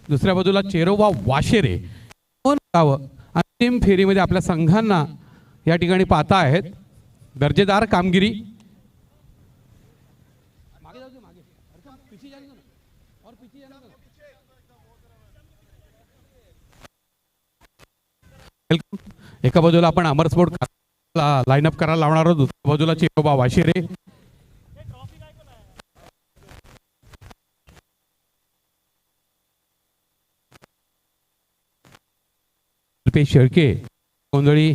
दुसऱ्या बाजूला चेरोबा वाशेरे, दोन गावं अंतिम फेरीमध्ये आपल्या संघांना या ठिकाणी पाहता आहेत. दर्जेदार कामगिरी. एका बाजूला आपण अमर स्पोर्ट लाईनअप करायला लावणार आहोत, दुसऱ्या बाजूला चेरोबा वाशेरे. शेळके गोंधळी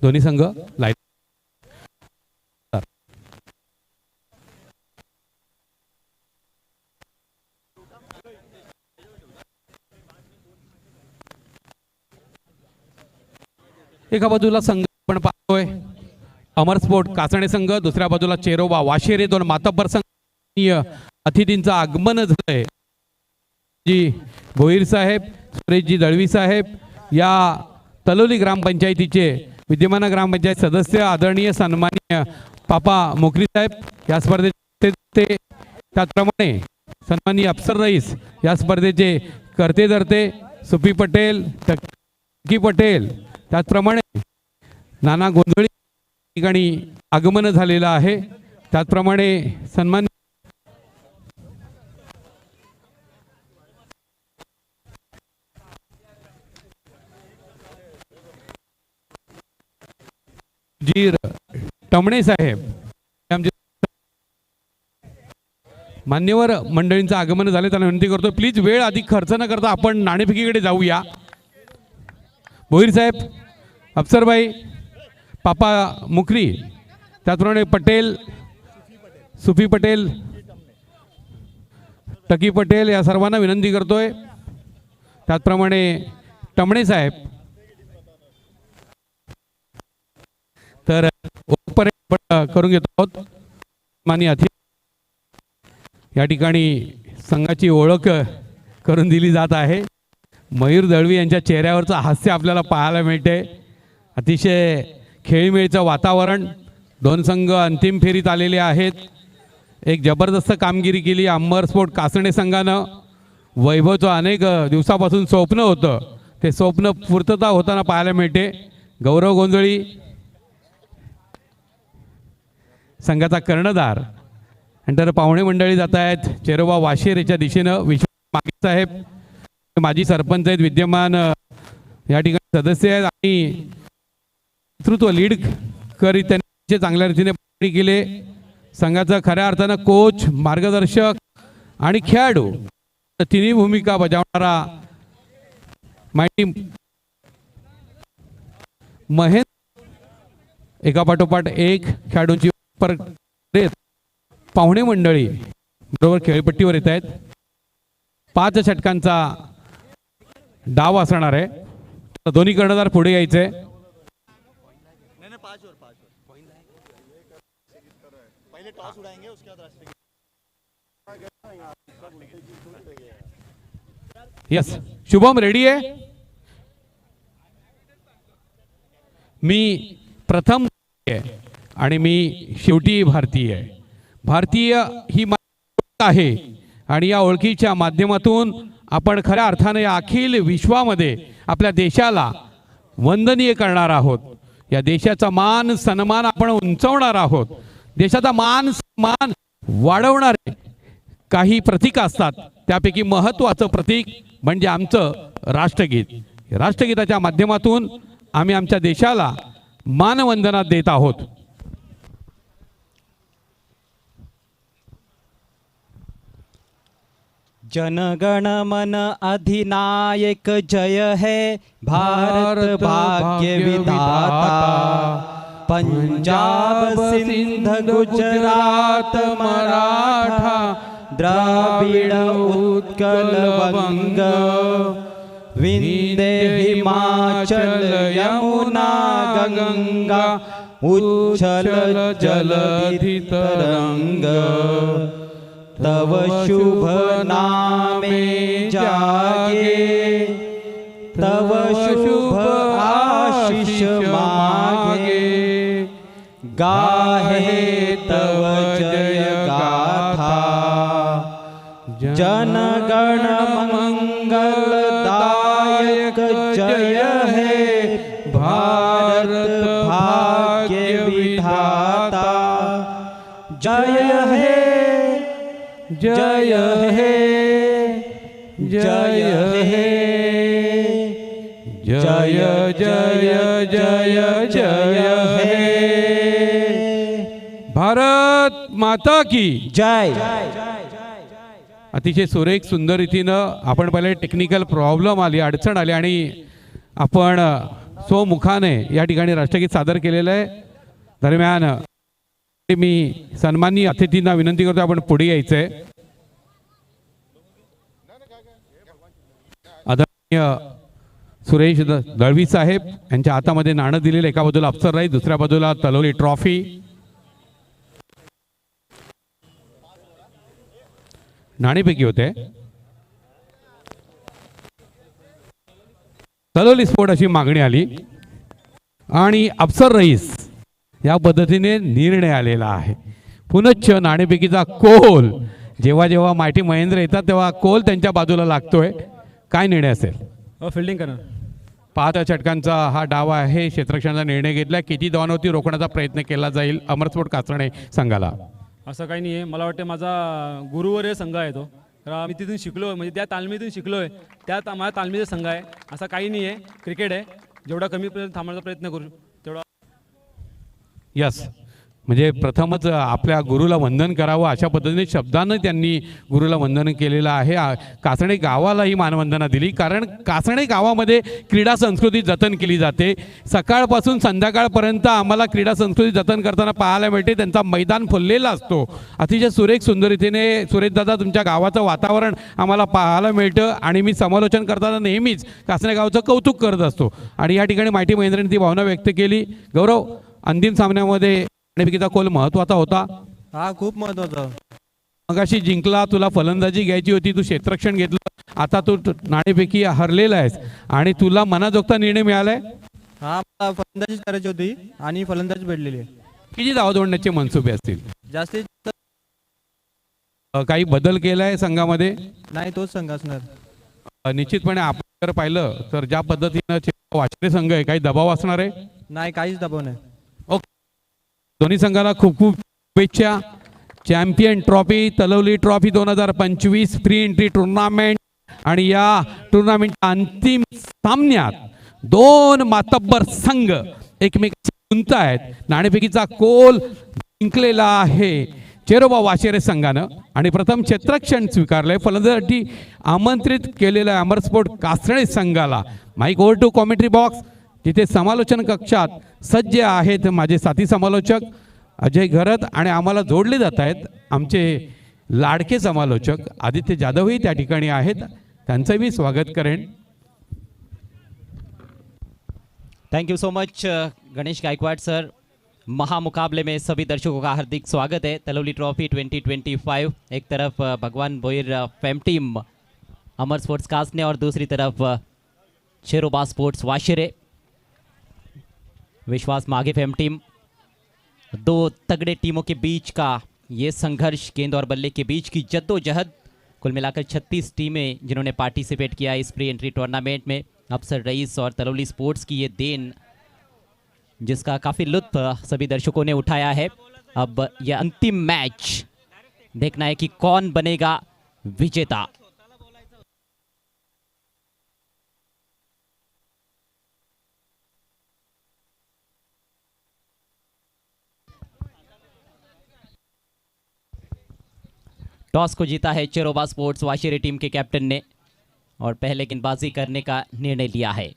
दोन्ही संघ लाईन. एका बाजूला संघ आपण पाहतोय अमर स्पोर्ट कासणे संघ, दुसऱ्या बाजूला चेरोबा वाशेरे, दोन मातब्बर संघ. अतिथींचं आगमन झालंय. जी भोईर साहेब, सुरेशजी दळवी साहेब या तलोली ग्रामपंचायतीचे विद्यमान ग्रामपंचायत सदस्य, आदरणीय सन्माननीय पापा मोकरी साहेब या स्पर्धेचे, त्याचप्रमाणे सन्माननीय अफसर रईस या स्पर्धेचे करते धरते, सुपी पटेल, टक्की पटेल, त्याचप्रमाणे नाना गोंधळी ठिकाणी आगमन झालेलं आहे. त्याचप्रमाणे सन्मान जी टमणे साहेब, मान्यवर मंडळींचं आगमन झाले, त्यांना विनंती करतो प्लीज वेळ अधिक खर्च न करता आपण नाणेफेकीकडे जाऊया. भोईर साहेब, अफसरबाई, पापा मुकरी, त्याचप्रमाणे पटेल, सुफी पटेल, टकी पटेल या सर्वांना विनंती करतोय. त्याचप्रमाणे टमणे साहेब. तर करून घेतो आहोत. माननीय अतिथी या ठिकाणी संघाची ओळख करून दिली जात आहे. मयूर दळवी यांच्या चेहऱ्यावरचं हास्य आपल्याला पाहायला मिळते. अतिशय खेळीमेळीचं वातावरण. दोन संघ अंतिम फेरीत आलेले आहेत. एक जबरदस्त कामगिरी केली अमर स्पोर्ट कासणे संघानं. वैभवचं अनेक दिवसापासून स्वप्न होतं, ते स्वप्न पूर्तता होताना पाहायला मिळते. गौरव गोंधळी संघाचा कर्णधार. नंतर पाहुणे मंडळी जात आहेत चेरोबा वाशेरेच्या दिशेनं. विश्वास मागे साहेब माजी सरपंच आहेत, विद्यमान या ठिकाणी सदस्य आहेत आणि नेतृत्व लीड करीत त्यांनी चांगल्या रीतीने केले. संघाचा खऱ्या अर्थानं कोच, मार्गदर्शक आणि खेळाडू तिन्ही भूमिका बजावणारा माहिती महेंद्र एकापाठोपाठ एक खेळाडूंची पाहुणे मंडळी बरोबर खेळपट्टीवर येत आहेत. 5 षटकांचा डाव असणार आहे. दोन्ही कर्णधार पुढे यायचे. यस, शुभम रेडी आहे. मी प्रथम आणि मी शेवटी भारतीय आहे. भारतीय ही आहे आणि या ओळखीच्या माध्यमातून आपण खऱ्या अर्थाने या अखिल विश्वामध्ये आपल्या देशाला वंदनीय करणार आहोत. या देशाचा मान सन्मान आपण उंचावणार आहोत. देशाचा मान सन्मान वाढवणारे काही प्रतीक असतात, त्यापैकी महत्त्वाचं प्रतीक म्हणजे आमचं राष्ट्रगीत. राष्ट्रगीताच्या माध्यमातून आम्ही आमच्या देशाला मानवंदना देत आहोत. जनगण मन अधिनायक जय है भारत भाग्य विधाता. पंजाब सिंध गुजरात मराठा द्राविड उत्कल वंग विंध्य हिमाचल यमुना गंगा उच्छल जलधि तरंग. तव शुभ नामे जागे, तव शुभ आशीष मागे, गाहे तव जय गाथा, जनगण मंगलदायक जय हे भारत भाग्य विधाता, जय हे जय हे जय हे जय जय जय जय हे भारत माता की जय. अतिशय सुरेख सुंदर रीतीनं आपण पहिले टेक्निकल प्रॉब्लेम आली, अडचण आली आणि आपण स्वमुखाने या ठिकाणी राष्ट्रगीत सादर केलेलं आहे. दरम्यान मी सन्माननीय अतिथींना विनंती करतो आपण पुढे यायचंय. आदरणीय सुरेश दळवी साहेब यांच्या हातामध्ये नाणं दिलेलं, एका बाजूला अप्सरराई, दुसऱ्या बाजूला तलोली ट्रॉफी. नाणेफेकी होते. तलोली स्पोर्ट अशी मागणी आली आणि अफसर रईस या पद्धतीने निर्णय आलेला आहे. पुनश्च नाणेफेकीचा कोल जेव्हा जेव्हा माटी महेंद्र येतात तेव्हा कोल त्यांच्या बाजूला लागतोय. काय निर्णय असेल? फिल्डिंग करणार. 5 षटकांचा हा डाव आहे. क्षेत्ररक्षणाचा निर्णय घेतला. किती धावांवरती रोखण्याचा प्रयत्न केला जाईल अमरस्पोर्ट कासरणे संघाला? असं काही नाही आहे. मला वाटतं माझा गुरुवर्य संघ आहे तो. तर मी तिथून शिकलो, म्हणजे त्या तालमीतून शिकलो आहे. त्या माझ्या तालमीचा संघ आहे. असं काही नाही आहे. क्रिकेट आहे. जेवढा कमी थांबण्याचा प्रयत्न करू तेवढा. यस, म्हणजे प्रथमच आपल्या गुरुला वंदन करावं अशा पद्धतीने शब्दानं त्यांनी गुरुला वंदन केलेलं आहे. कासणे गावालाही मानवंदना दिली, कारण कासणे गावामध्ये क्रीडा संस्कृती जतन केली जाते. सकाळपासून संध्याकाळपर्यंत आम्हाला क्रीडा संस्कृती जतन करताना पाहायला मिळते. त्यांचा मैदान फुललेला असतो. अतिशय सुरेख सुंदर रीतीने सुरेशदादा तुमच्या गावाचं वातावरण आम्हाला पाहायला मिळतं आणि मी समालोचन करताना नेहमीच कासणे गावचं कौतुक करत असतो. आणि या ठिकाणी माहिती महेंद्रने ती भावना व्यक्त केली. गौरव, अंतिम सामन्यामध्ये नाणेफेकीचा कोल महत्वाचा होता. हा खूप महत्वाचा. मगाशी जिंकला, तुला फलंदाजी घ्यायची होती, तू क्षेत्ररक्षण घेतलं. आता तू नाणेफेकी हरलेला आहेस आणि तुला मनाजोगता निर्णय मिळालाय. हा, मला फलंदाजी करायची होती आणि फलंदाजी भेटलेली आहे. किती धावा जोडण्याचे मनसुबे असतील? जास्तीत काही बदल केलाय संघामध्ये? नाही, तोच संघ असणार. निश्चितपणे आपण जर पाहिलं तर ज्या पद्धतीनं वाचले संघ आहे, काही दबाव असणार आहे? नाही, काहीच दबाव नाही. ओके, दोन्ही संघाला खूप खूप शुभेच्छा. चॅम्पियन ट्रॉफी, तलवली ट्रॉफी 2025 प्री एंट्री टुर्नामेंट आणि या टुर्नामेंटच्या अंतिम सामन्यात 2 मातब्बर संघ एकमेकांशी गुंततायत. नाणेफेकीचा कोल जिंकलेला आहे चेरोबा वाशेरे संघानं आणि प्रथम क्षेत्ररक्षण स्वीकारलंय. फलंदाजीसाठी आमंत्रित केलेलं आहे अमरस्पोर्ट कासरणे संघाला. Mike over to commentary box, तिथे समालोचन कक्षात सज्ज आहेत माझे साथी समालोचक अजय घरत आणि आम्हाला जोडले जात आहेत आमचे लाडके समालोचक आदित्य जाधवही त्या ठिकाणी आहेत. त्यांचं मी स्वागत करेन. Thank you so much Ganesh Gaikwad sir. महामुकाबले में सभी दर्शकों का हार्दिक स्वागत है. तलवली ट्रॉफी 2025, एक तरफ भगवान भोईर फेम टीम अमर स्पोर्ट्स कासने और दूसरी तरफ शेरोबा स्पोर्ट्स वाशिरे विश्वास माघे फेम टीम. 2 तगड़े टीमों के बीच का ये संघर्ष, गेंद और बल्ले के बीच की जद्दोजहद. कुल मिलाकर 36 टीमें जिन्होंने पार्टिसिपेट किया इस प्री एंट्री टूर्नामेंट में. अफसर रईस और तलवली स्पोर्ट्स की ये देन, जिसका काफ़ी लुत्फ सभी दर्शकों ने उठाया है. अब यह अंतिम मैच देखना है कि कौन बनेगा विजेता. टॉस को जीता है चेरोबा स्पोर्ट्स वाशिरे टीम के कैप्टन ने और पहले गेंदबाजी करने का निर्णय लिया है.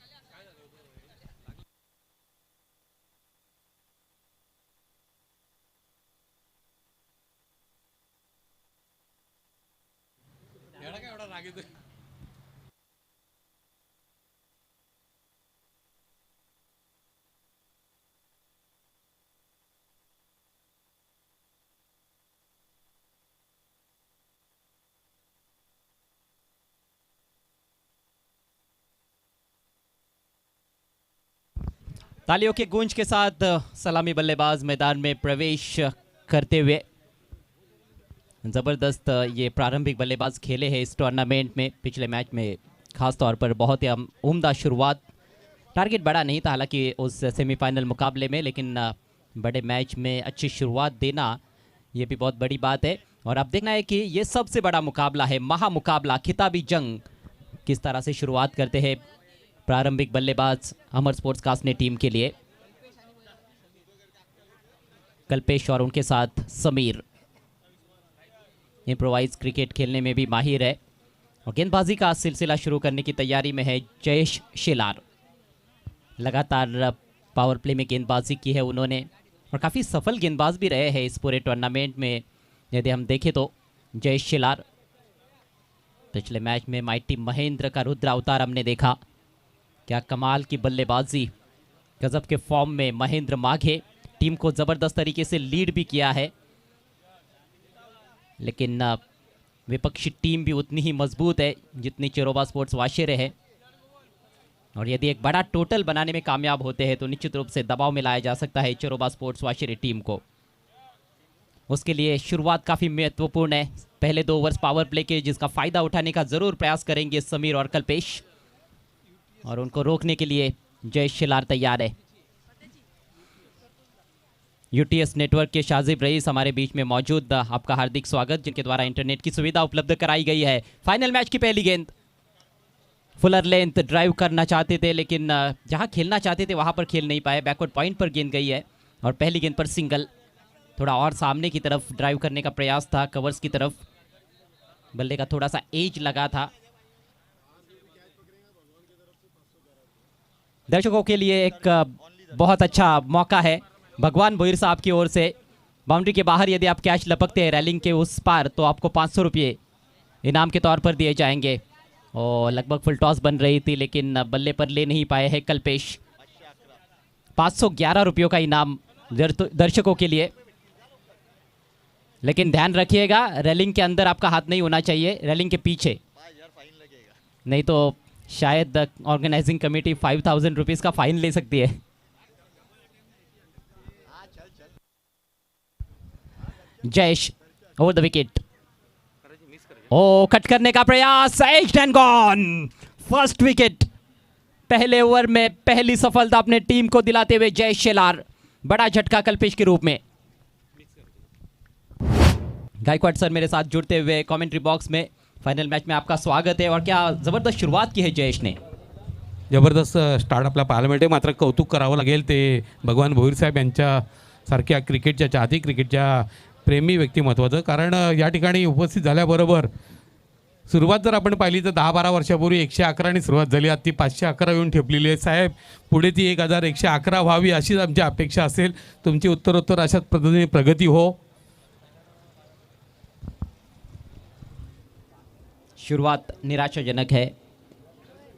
तालियों के गूंज के साथ सलामी बल्लेबाज मैदान में प्रवेश करते हुए जबरदस्त ये प्रारंभिक बल्लेबाज खेले हैं इस टूर्नामेंट में। पिछले मैच में खास तौर पर बहुत ही उम्दा शुरुआत, टारगेट बड़ा नहीं था हालांकि उस सेमीफाइनल मुकाबले में, लेकिन बड़े मैच में अच्छी शुरुआत देना ये भी बहुत बड़ी बात है। और अब देखना है कि ये सबसे बड़ा मुकाबला है, महामुकाबला, खिताबी जंग, किस तरह से शुरुआत करते हैं प्रारंभिक बल्लेबाज अमर स्पोर्ट्स कास्ने टीम के लिए। कल्पेश और उनके साथ समीर इम्प्रोवाइज क्रिकेट खेलने में भी माहिर है और गेंदबाजी का सिलसिला शुरू करने की तैयारी में है जयेश शेलार। लगातार पावर प्ले में गेंदबाजी की है उन्होंने और काफ़ी सफल गेंदबाज भी रहे हैं इस पूरे टूर्नामेंट में। यदि हम देखें तो जयेश शेलार पिछले मैच में माइटी महेंद्र का रुद्र अवतार हमने देखा, क्या कमाल की बल्लेबाजी, गजब के फॉर्म में महेंद्र माघे, टीम को ज़बरदस्त तरीके से लीड भी किया है। लेकिन विपक्षी टीम भी उतनी ही मजबूत है जितनी चिरोबा स्पोर्ट्स वाशेरे है और यदि एक बड़ा टोटल बनाने में कामयाब होते हैं तो निश्चित रूप से दबाव में लाया जा सकता है चिरोबा स्पोर्ट्स वाशेरे टीम को। उसके लिए शुरुआत काफ़ी महत्वपूर्ण है, पहले 2 ओवर्स पावर प्ले के जिसका फ़ायदा उठाने का ज़रूर प्रयास करेंगे समीर और कल्पेश और उनको रोकने के लिए जयेश शेलार तैयार है। यूटीएस नेटवर्क के शाजिब रईस हमारे बीच में मौजूद, आपका हार्दिक स्वागत, जिनके द्वारा इंटरनेट की सुविधा उपलब्ध कराई गई है। फाइनल मैच की पहली गेंद, फुलर लेंथ ड्राइव करना चाहते थे लेकिन जहां खेलना चाहते थे वहां पर खेल नहीं पाए, बैकवर्ड पॉइंट पर गेंद गई है और पहली गेंद पर सिंगल। थोड़ा और सामने की तरफ ड्राइव करने का प्रयास था, कवर्स की तरफ, बल्ले का थोड़ा सा एज लगा था। दर्शकों के लिए एक बहुत अच्छा मौका है भगवान भोईर साहब की ओर से। बाउंड्री के बाहर यदि आप कैच लपकते हैं रेलिंग के उस पार तो आपको 500 रुपये इनाम के तौर पर दिए जाएंगे। और लगभग फुल टॉस बन रही थी लेकिन बल्ले पर ले नहीं पाए हैं कल्पेश। 511 रुपयों का इनाम दर्शकों के लिए, लेकिन ध्यान रखिएगा रेलिंग के अंदर आपका हाथ नहीं होना चाहिए, रेलिंग के पीछे, नहीं तो शायद ऑर्गेनाइजिंग कमेटी 5000 रुपीज़ का फाइन ले सकती है। जयेश ओवर द विकेट, ओ कट करने का प्रयास, edged and gone, first wicket. पहले ओवर में पहली सफलता अपने टीम को दिलाते हुए जयेश शेलार, बड़ा झटका कल्पेश के रूप में। गायकवाड सर मेरे साथ जुड़ते हुए कमेंट्री बॉक्स में, फाइनल मैच में आपका स्वागत है और क्या जबरदस्त शुरुआत की है जयेश ने। जबरदस्त स्टार्ट आपला पाहायला मिळते, मात्र कौतुक करावं लागेल ते भगवान भोईर साहेब यांच्यासारख्या क्रिकेटच्या चाहती, क्रिकेटच्या प्रेमी व्यक्तिमत्वाचं। कारण या ठिकाणी उपस्थित झाल्याबरोबर सुरुवात जर आपण पाहिली तर 10-12 वर्षापूर्वी 111 ने सुरुवात झाली, आता ती 511 येऊन ठेपलेली आहे। साहेब पुढे ती 1111 व्हावी अशीच आमची अपेक्षा असेल। तुमची उत्तरोत्तर अशाच पद्धतीने प्रगती हो। शुरुआत निराशाजनक है,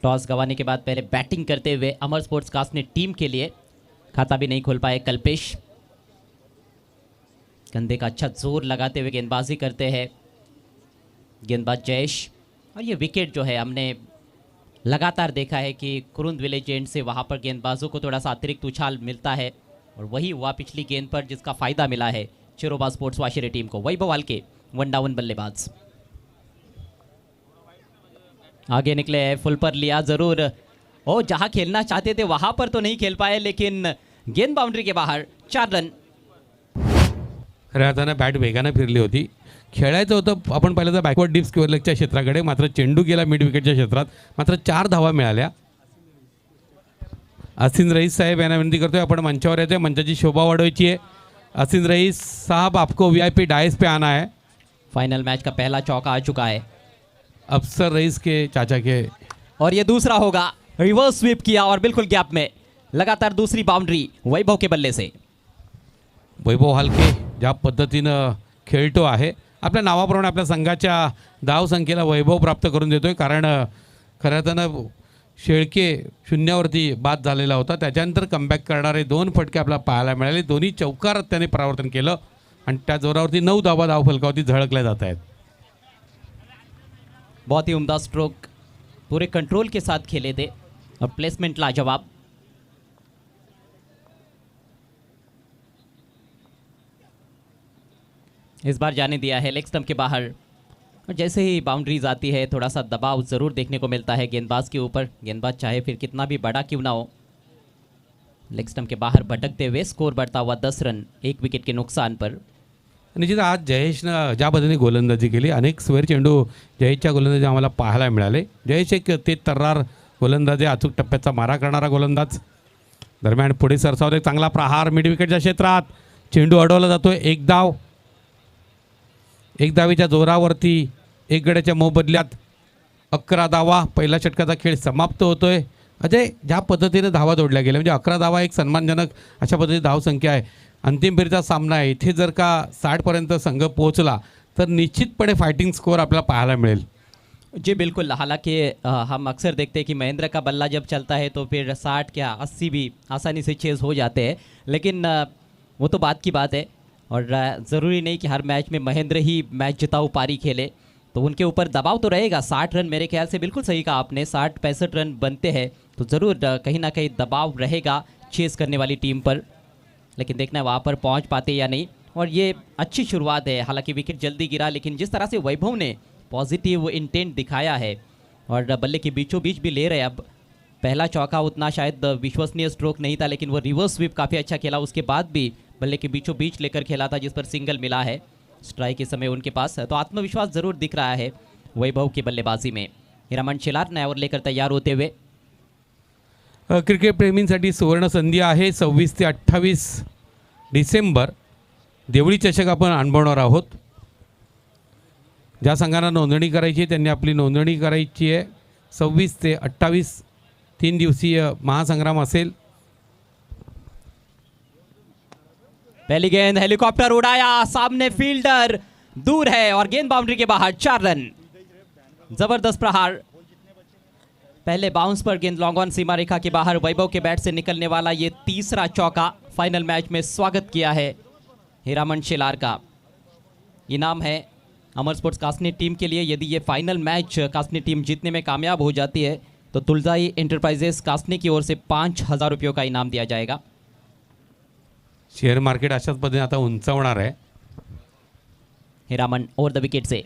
टॉस गंवाने के बाद पहले बैटिंग करते हुए अमर स्पोर्ट्स कास्ट ने टीम के लिए खाता भी नहीं खोल पाए कल्पेश। कंधे का अच्छा जोर लगाते हुए गेंदबाजी करते हैं गेंदबाज जयेश और ये विकेट जो है हमने लगातार देखा है कि कुरुंद विलेज एंड से वहाँ पर गेंदबाजों को थोड़ा सा अतिरिक्त उछाल मिलता है और वही हुआ पिछली गेंद पर जिसका फ़ायदा मिला है चिरोबा स्पोर्ट्स वाशेरे टीम को। वैभव वाल्के 1 डाउन बल्लेबाज आगे निकले, फुल पर लिया जरूर, ओ जहां खेलना चाहते थे वहां पर तो नहीं खेल पाए लेकिन गेंद बाउंड्री के बाहर, 4 रन। खऱ्या अर्थानं बॅट वेगाने फिरली होती, खेळायचं होतं आपण पाहिलं तर बॅकवर्ड डीप स्क्वेअर लेगच्या क्षेत्राकडे, मात्र चेंडू गेला मिड विकेटच्या क्षेत्रात, मात्र 4 धावा मिळाल्या। असिन रईस साहेब यांना विनंती करतोय आपण मंचावर येतोय, मंचाची शोभा वाढवायची आहे। असिन रईस साहब आपको वीआईपी डायस पे आना है। फाइनल मैच का पहला चौका आ चुका है अफसर रईस के चाचा के, और ये दूसरा होगा, रिवर्स स्वीप किया और बिल्कुल गैप में लगातार दूसरी बाउंड्री वैभव के बल्ले से। वैभव हालके ज्या पद्धतीनं खेळतो आहे, आपल्या नावाप्रमाणे आपल्या संघाच्या धावसंख्येला वैभव प्राप्त करून देतोय। कारण खऱ्या अर्थानं शेळके शून्यावरती बाद झालेला होता, त्याच्यानंतर कमबॅक करणारे 2 फटके आपल्याला पाहायला मिळाले, दोन्ही चौकारात त्याने परावर्तन केलं आणि त्या जोरावरती 9 धावा धावफलकावरती झळकल्या जात आहेत। बहुत ही उम्दा स्ट्रोक, पूरे कंट्रोल के साथ खेले थे और प्लेसमेंट लाजवाब। इस बार जाने दिया है लेग स्टंप के बाहर। और जैसे ही बाउंड्रीज आती है थोड़ा सा दबाव ज़रूर देखने को मिलता है गेंदबाज के ऊपर। गेंदबाज चाहे फिर कितना भी बड़ा क्यों ना हो, लेग स्टंप के बाहर भटकते हुए स्कोर बढ़ता हुआ 10 रन 1 विकेट के नुकसान पर। निश्चित आज जयेशनं ज्या पद्धतीने गोलंदाजी केली, अनेक स्क्वेअर चेंडू जयेशच्या गोलंदाजी आम्हाला पाहायला मिळाले. जयेश एक ते तर्रार गोलंदाज आहे, अचूक टप्प्याचा मारा करणारा गोलंदाज. दरम्यान पुढे सरसावत एक चांगला प्रहार मिड विकेटच्या क्षेत्रात, चेंडू अडवला जातोय. एक धाव, एक धावीच्या जोरावरती एक गड्याच्या मोबदल्यात 11 धावा. पहिल्या षटकाचा खेळ समाप्त होतोय. अजय, ज्या पद्धतीने धावा जोडल्या गेल्या म्हणजे 11 धावा एक सन्मानजनक अशा पद्धतीची धावसंख्या आहे. अंतिम फेरीचा सामना आहे, इथे जर का 60पर्यंत संघ पोहोचला तर निश्चितपणे फाइटिंग स्कोर आपल्याला पाहायला मिळेल. जी बिल्कुल, हालांकि हम अक्सर देखते हैं कि महेंद्र का बल्ला जब चलता है तो फिर 60 क्या 80 भी आसानी से चेज हो जाते हैं, लेकिन वो तो बात की बात है. और ज़रूरी नहीं कि हर मैच में महेंद्र ही मैच जिताऊ पारी खेले, तो उनके ऊपर दबाव तो रहेगा. 60 रन मेरे ख्याल से बिल्कुल सही कहा आपने, 60-65 रन बनते हैं तो ज़रूर कहीं ना कहीं दबाव रहेगा चेस करने वाली टीम पर. लेकिन देखना है वहाँ पर पहुँच पाते या नहीं. और ये अच्छी शुरुआत है, हालांकि विकेट जल्दी गिरा, लेकिन जिस तरह से वैभव ने पॉजिटिव इंटेंट दिखाया है और बल्ले के बीचों बीच भी ले रहे हैं. अब पहला चौका उतना शायद विश्वसनीय स्ट्रोक नहीं था, लेकिन वो रिवर्स स्वीप काफ़ी अच्छा खेला. उसके बाद भी बल्ले के बीचों बीच लेकर खेला था, जिस पर सिंगल मिला है स्ट्राइक के समय उनके पास. तो आत्मविश्वास ज़रूर दिख रहा है वैभव की बल्लेबाजी में. हीरामन शेलार नया ओवर लेकर तैयार होते हुए. क्रिकेट प्रेमींसाठी सुवर्ण संधी आहे. 26 ते 28 डिसेंबर देवळी चषक आपण अनुभवणार आहोत. ज्या संघांना नोंदणी करायची आहे त्यांनी आपली नोंदणी करायची आहे. 26 ते 28 3 दिवसीय महासंग्राम असेल. पहली गेंद हेलीकॉप्टर उड़ाया, सामने फील्डर दूर है और गेंद बाउंड्री के बाहर. 4 रन, जबरदस्त प्रहार. पहले बाउंस पर गेंद लॉन्ग ऑन सीमा रेखा के बाहर. वैभव के बैट से निकलने वाला ये तीसरा चौका फाइनल मैच में स्वागत किया है हीरामन शेलार का. इनाम है अमर स्पोर्ट्स कासनी टीम के लिए. यदि ये फाइनल मैच कासनी टीम जीतने में कामयाब हो जाती है तो तुलजाई एंटरप्राइजेस कासनी की ओर से 5,000 रुपयों का इनाम दिया जाएगा. शेअर मार्केट अशाच पद्धतीने आता उंचावणार आहे. हीरामन ओवर द विकेट से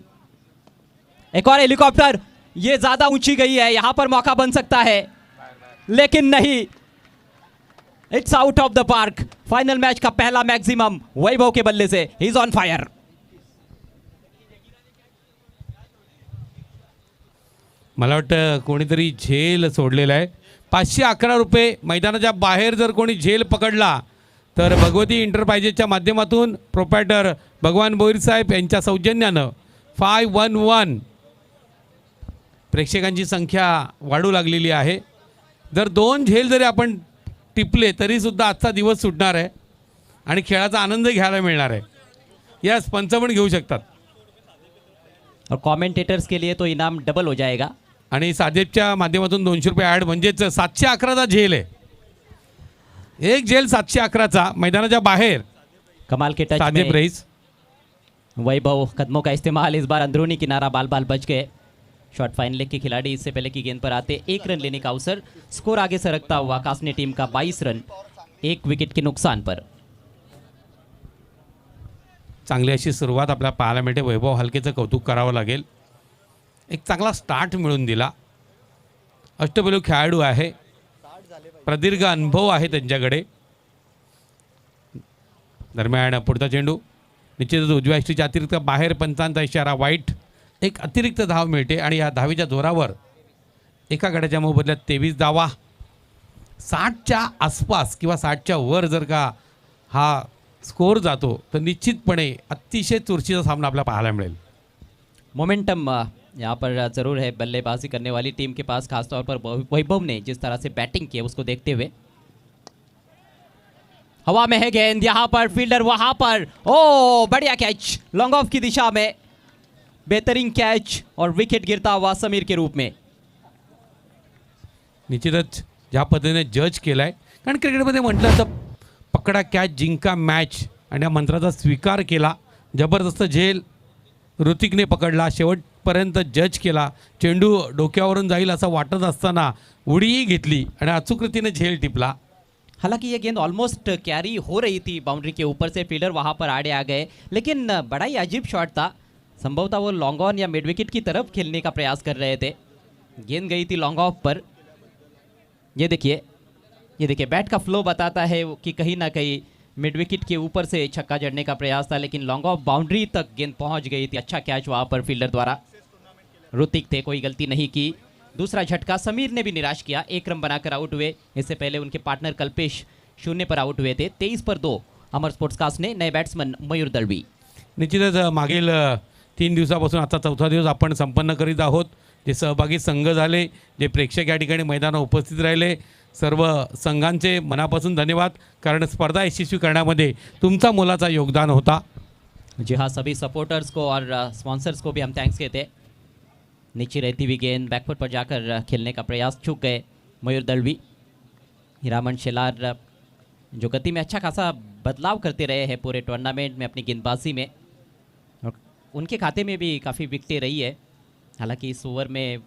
एक और हेलीकॉप्टर, ये ज्यादा ऊंची गई है, यहां पर मौका बन सकता है लेकिन नहीं. It's out of the park. Final match का पहला मैक्सिमम वैभव के बल्ले से. He is on fire. मला वाटतं कोणीतरी झेल सोडलेला आहे. 511 रुपये. मैदानाच्या बाहेर जर कोणी झेल पकडला तर भगवती एंटरप्राइजेसच्या माध्यमातून प्रोप्रायटर भगवान बोईर साहेब यांच्या सौजन्यानं 511 प्रेक्षकांची संख्या वाढू लागलेली आहे. जर 2 झेल जरी आपण टिपले तरीसुद्धा आजचा दिवस सुटणार आहे आणि खेळाचा आनंद घ्यायला मिळणार आहे. यस, पंच पण घेऊ शकतात. और कमेंटेटर्स के लिए तो इनाम डबल हो जाएगा. आणि साजेबच्या माध्यमातून 200 रुपये ॲड, म्हणजेच 711चा झेल आहे. एक झेल 711चा मैदानाच्या बाहेर. कमाल के टच साजेब में रईस. वैभव कदमों का इस्तेमाल. इस बार अंदरूनी किनारा बाल बाल बच गए. शॉट फाइन लेग के खिलाड़ी इससे पहले की गेंद पर आते 1 रन लेने का अवसर. स्कोर आगे सरकता हुआ कासनी टीम का 22 रन 1 विकेट के नुकसान पर. चांगली अशी सुरुवात आपल्याला पाहायला मिळते. वैभव हलकेचं कौतुक करावं लागेल. एक चांगला स्टार्ट मिळून दिला. अष्टपैलू खेळाडू आहे, प्रदीर्घ अनुभव आहे त्यांच्याकडे. दरम्यान पुढचा चेंडू निश्चितच उजव्या यष्टीच्या अतिरिक्त बाहेर. पंचांचा इशारा वाईट. एक अतिरिक्त धाव मिळते आणि या धावीच्या जोरावर एका गड्याच्या मोबदल्यात 23 धावा. 60च्या आसपास किंवा 60च्या वर जर का हा स्कोर जातो तर निश्चितपणे अतिशय चुरशीचा सामना आपल्याला पाहायला मिळेल. मोमेंटम यहाँ पर ज़रूर है बल्लेबाजी करने वाली टीम के पास, खासतौर पर वैभव ने जिस तरह से बैटिंग की उसको देखते हुए. हवा में है गेंद, यहाँ पर फील्डर वहाँ पर. ओ बढ़िया कैच लॉन्ग ऑफ की दिशा में. बेहतरीन कैच और विकेट गिरता हुआ समीर के रूप में. निश्चितच ज्या पद्धतीने जज केला आहे, कारण क्रिकेटमध्ये म्हटलं तर पकडा कॅच जिंका मॅच, आणि या मंत्राचा स्वीकार केला. जबरदस्त झेल ऋतिकने पकडला, शेवटपर्यंत जज केला. चेंडू डोक्यावरून जाईल असं वाटत असताना उडीही घेतली आणि अचूक रीतीने झेल टिपला. हालांकि ये गेंद ऑलमोस्ट कैरी हो रही थी बाउंड्री के ऊपर से, फील्डर वहां पर आड़े आ गए, लेकिन बड़ा ही अजीब शॉट था। संभवतः वो लॉन्ग ऑन या मिड विकेट की तरफ खेलने का प्रयास कर रहे थे। गेंद गई थी लॉन्ग ऑफ पर। ये देखिए बैट का फ्लो बताता है कि कहीं ना कहीं मिड विकेट के ऊपर से छक्का जड़ने का प्रयास था, लेकिन लॉन्ग ऑफ बाउंड्री तक गेंद पहुंच गई थी। अच्छा कैच वहां पर फील्डर द्वारा। ऋतिक थे, कोई गलती नहीं की। दूसरा झटका समीर ने भी निराश किया, 1 रन बनाकर आउट हुए। इससे पहले उनके पार्टनर कल्पेश 0 पर आउट हुए थे। 23 पर 2 अमर स्पोर्ट्स कास्ट ने नए बॅट्समन मयूर दळवी। निश्चितच मागील 3 दिवसापासून आता 4था दिवस आपण संपन्न करीत आहोत। जे सहभागी संघ झाले, जे प्रेक्षक या ठिकाणी मैदानावर उपस्थित राहिले, सर्व संघांचे मनापासून धन्यवाद, कारण स्पर्धा यशस्वी करण्यामध्ये तुमचा मोलाचा योगदान होता। जी हाँ, सभी सपोर्टर्स को और स्पॉन्सर्स को भी हम थैंक्स कहते हैं। नीचे रहती हुई गेंद बैकफुट पर जाकर खेलने का प्रयास, चूक गए मयूर दळवी। हीरामन शेलार जो गति में अच्छा खासा बदलाव करते रहे हैं पूरे टूर्नामेंट में अपनी गेंदबाजी में, और उनके खाते में भी काफ़ी विकेटें रही है। हालांकि इस ओवर में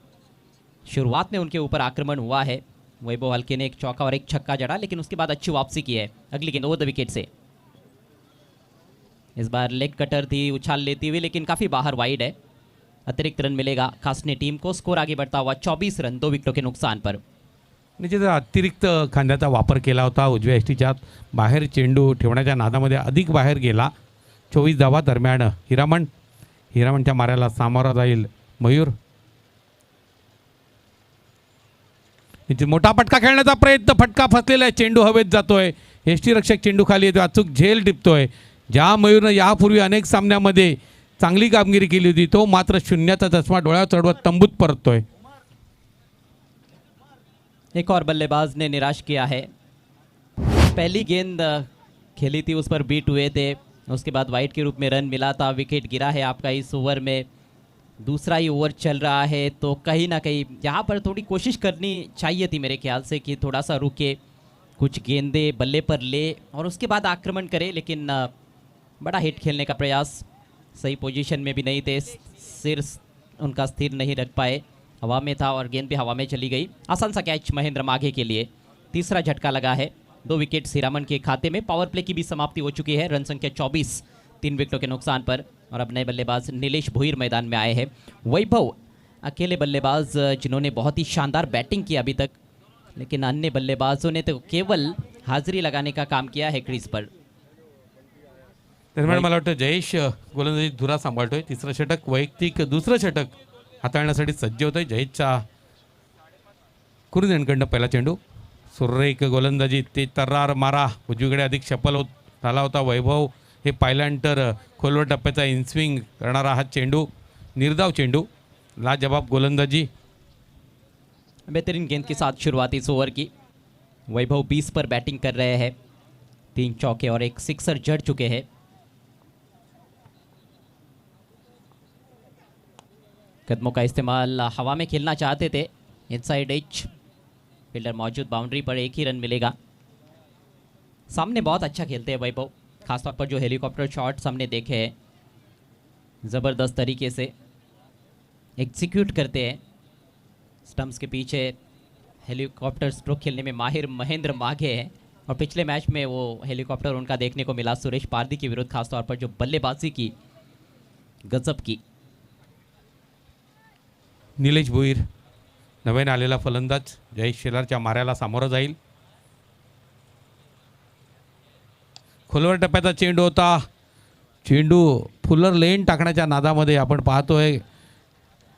शुरुआत में उनके ऊपर आक्रमण हुआ है। वैभव हल्के ने 1 चौका और 1 छक्का जड़ा, लेकिन उसके बाद अच्छी वापसी की है अगली गेंद ओवर द विकेट से। इस बार लेग कटर थी, उछाल लेती हुई, लेकिन काफ़ी बाहर वाइड है। अतिरिक्त रन मिलेगा कासने टीम को। स्कोर आगे बढ़ता हुआ 24 रन 2 विकेटों के नुकसान पर। निश्चित अतिरिक्त खांद्याचा वापर केला होता। उजव्या यष्टीच्या बाहेर चेंडू ठेवण्याच्या नादामध्ये अधिक बाहेर गेला। 24 धावा दरम्यान हिरामणच्या माऱ्याला सामोरा जाईल मयूर। निश्चित मोठा फटका खेळण्याचा प्रयत्न, फटका फसलेला आहे, चेंडू हवेत जातोय। यष्टीरक्षक चेंडू खाली येतो, अचूक झेल टिपतोय। ज्या मयूरनं यापूर्वी अनेक सामन्यामध्ये चांगली कामगिरी केली होती, तो मात्र शून्याचा चष्मा डोळ्यावर चढवत तंबूत परततोय। एक और बल्लेबाज ने निराश किया है। पहली गेंद खेली थी, उस पर बीट हुए थे, उसके बाद वाइड के रूप में रन मिला था, विकेट गिरा है आपका इस ओवर में। दूसरा ही ओवर चल रहा है, तो कहीं ना कहीं यहाँ पर थोड़ी कोशिश करनी चाहिए थी मेरे ख्याल से कि थोड़ा सा रुके, कुछ गेंदे बल्ले पर ले और उसके बाद आक्रमण करे, लेकिन बड़ा हिट खेलने का प्रयास, सही पोजीशन में भी नहीं थे, सिर उनका स्थिर नहीं रख पाए, हवा में था और गेंद भी हवा में चली गई। आसान सा कैच महेंद्र माघे के लिए। तीसरा झटका लगा है, 2 विकेट हीरामन के खाते में। पावर प्ले की भी समाप्ति हो चुकी है, रन संख्या 24 3 विकेटों के नुकसान पर। और अब नए बल्लेबाज नीलेश भुईर मैदान में आए हैं। वैभव अकेले बल्लेबाज जिन्होंने बहुत ही शानदार बैटिंग की अभी तक, लेकिन अन्य बल्लेबाजों ने तो केवल हाजिरी लगाने का काम किया है क्रीज पर। दरम्यान मला वाटतं जयेश गोलंदाजी धुरा सांभाळतोय। तिसरं षटक वैयक्तिक, दुसरं षटक हाताळण्यासाठी सज्ज होतोय जयेशचा कुरुंदकडनं पहिला चेंडू। सुरेख गोलंदाजी, ते तर्रार मारा उजवीकडे अधिक सफल झाला होता वैभव। हे पहिल्यानंतर खोलवर टप्प्याचा इनस्विंग करणारा हा चेंडू, निर्धाव चेंडू, लाजवाब गोलंदाजी। बेहतरीन गेंद के साथ शुरुआती इस ओवर की। वैभव 20 पर बैटिंग कर रहे हैं, 3 चौके और 1 सिक्सर जड़ चुके हैं। कदमों का इस्तेमाल, हवा में खेलना चाहते थे, इनसाइड एज, फील्डर मौजूद, बाउंड्री पर 1 ही रन मिलेगा। सामने बहुत अच्छा खेलते हैं वैभव, खासतौर पर जो हेलीकॉप्टर शॉट्स हमने देखे हैं, ज़बरदस्त तरीके से एग्जीक्यूट करते हैं। स्टंप्स के पीछे हेलीकॉप्टर स्ट्रोक खेलने में माहिर महेंद्र माघे हैं, और पिछले मैच में वो हेलीकॉप्टर उनका देखने को मिला सुरेश पारदी के विरुद्ध, खासतौर पर जो बल्लेबाजी की गजब की। निलेश भुईर नव्याने आलेला फलंदाज जयेश शेलारच्या माऱ्याला सामोरं जाईल। खोलवर टप्प्याचा चेंडू होता, चेंडू फुलर लेन टाकण्याच्या नादामध्ये आपण पाहतोय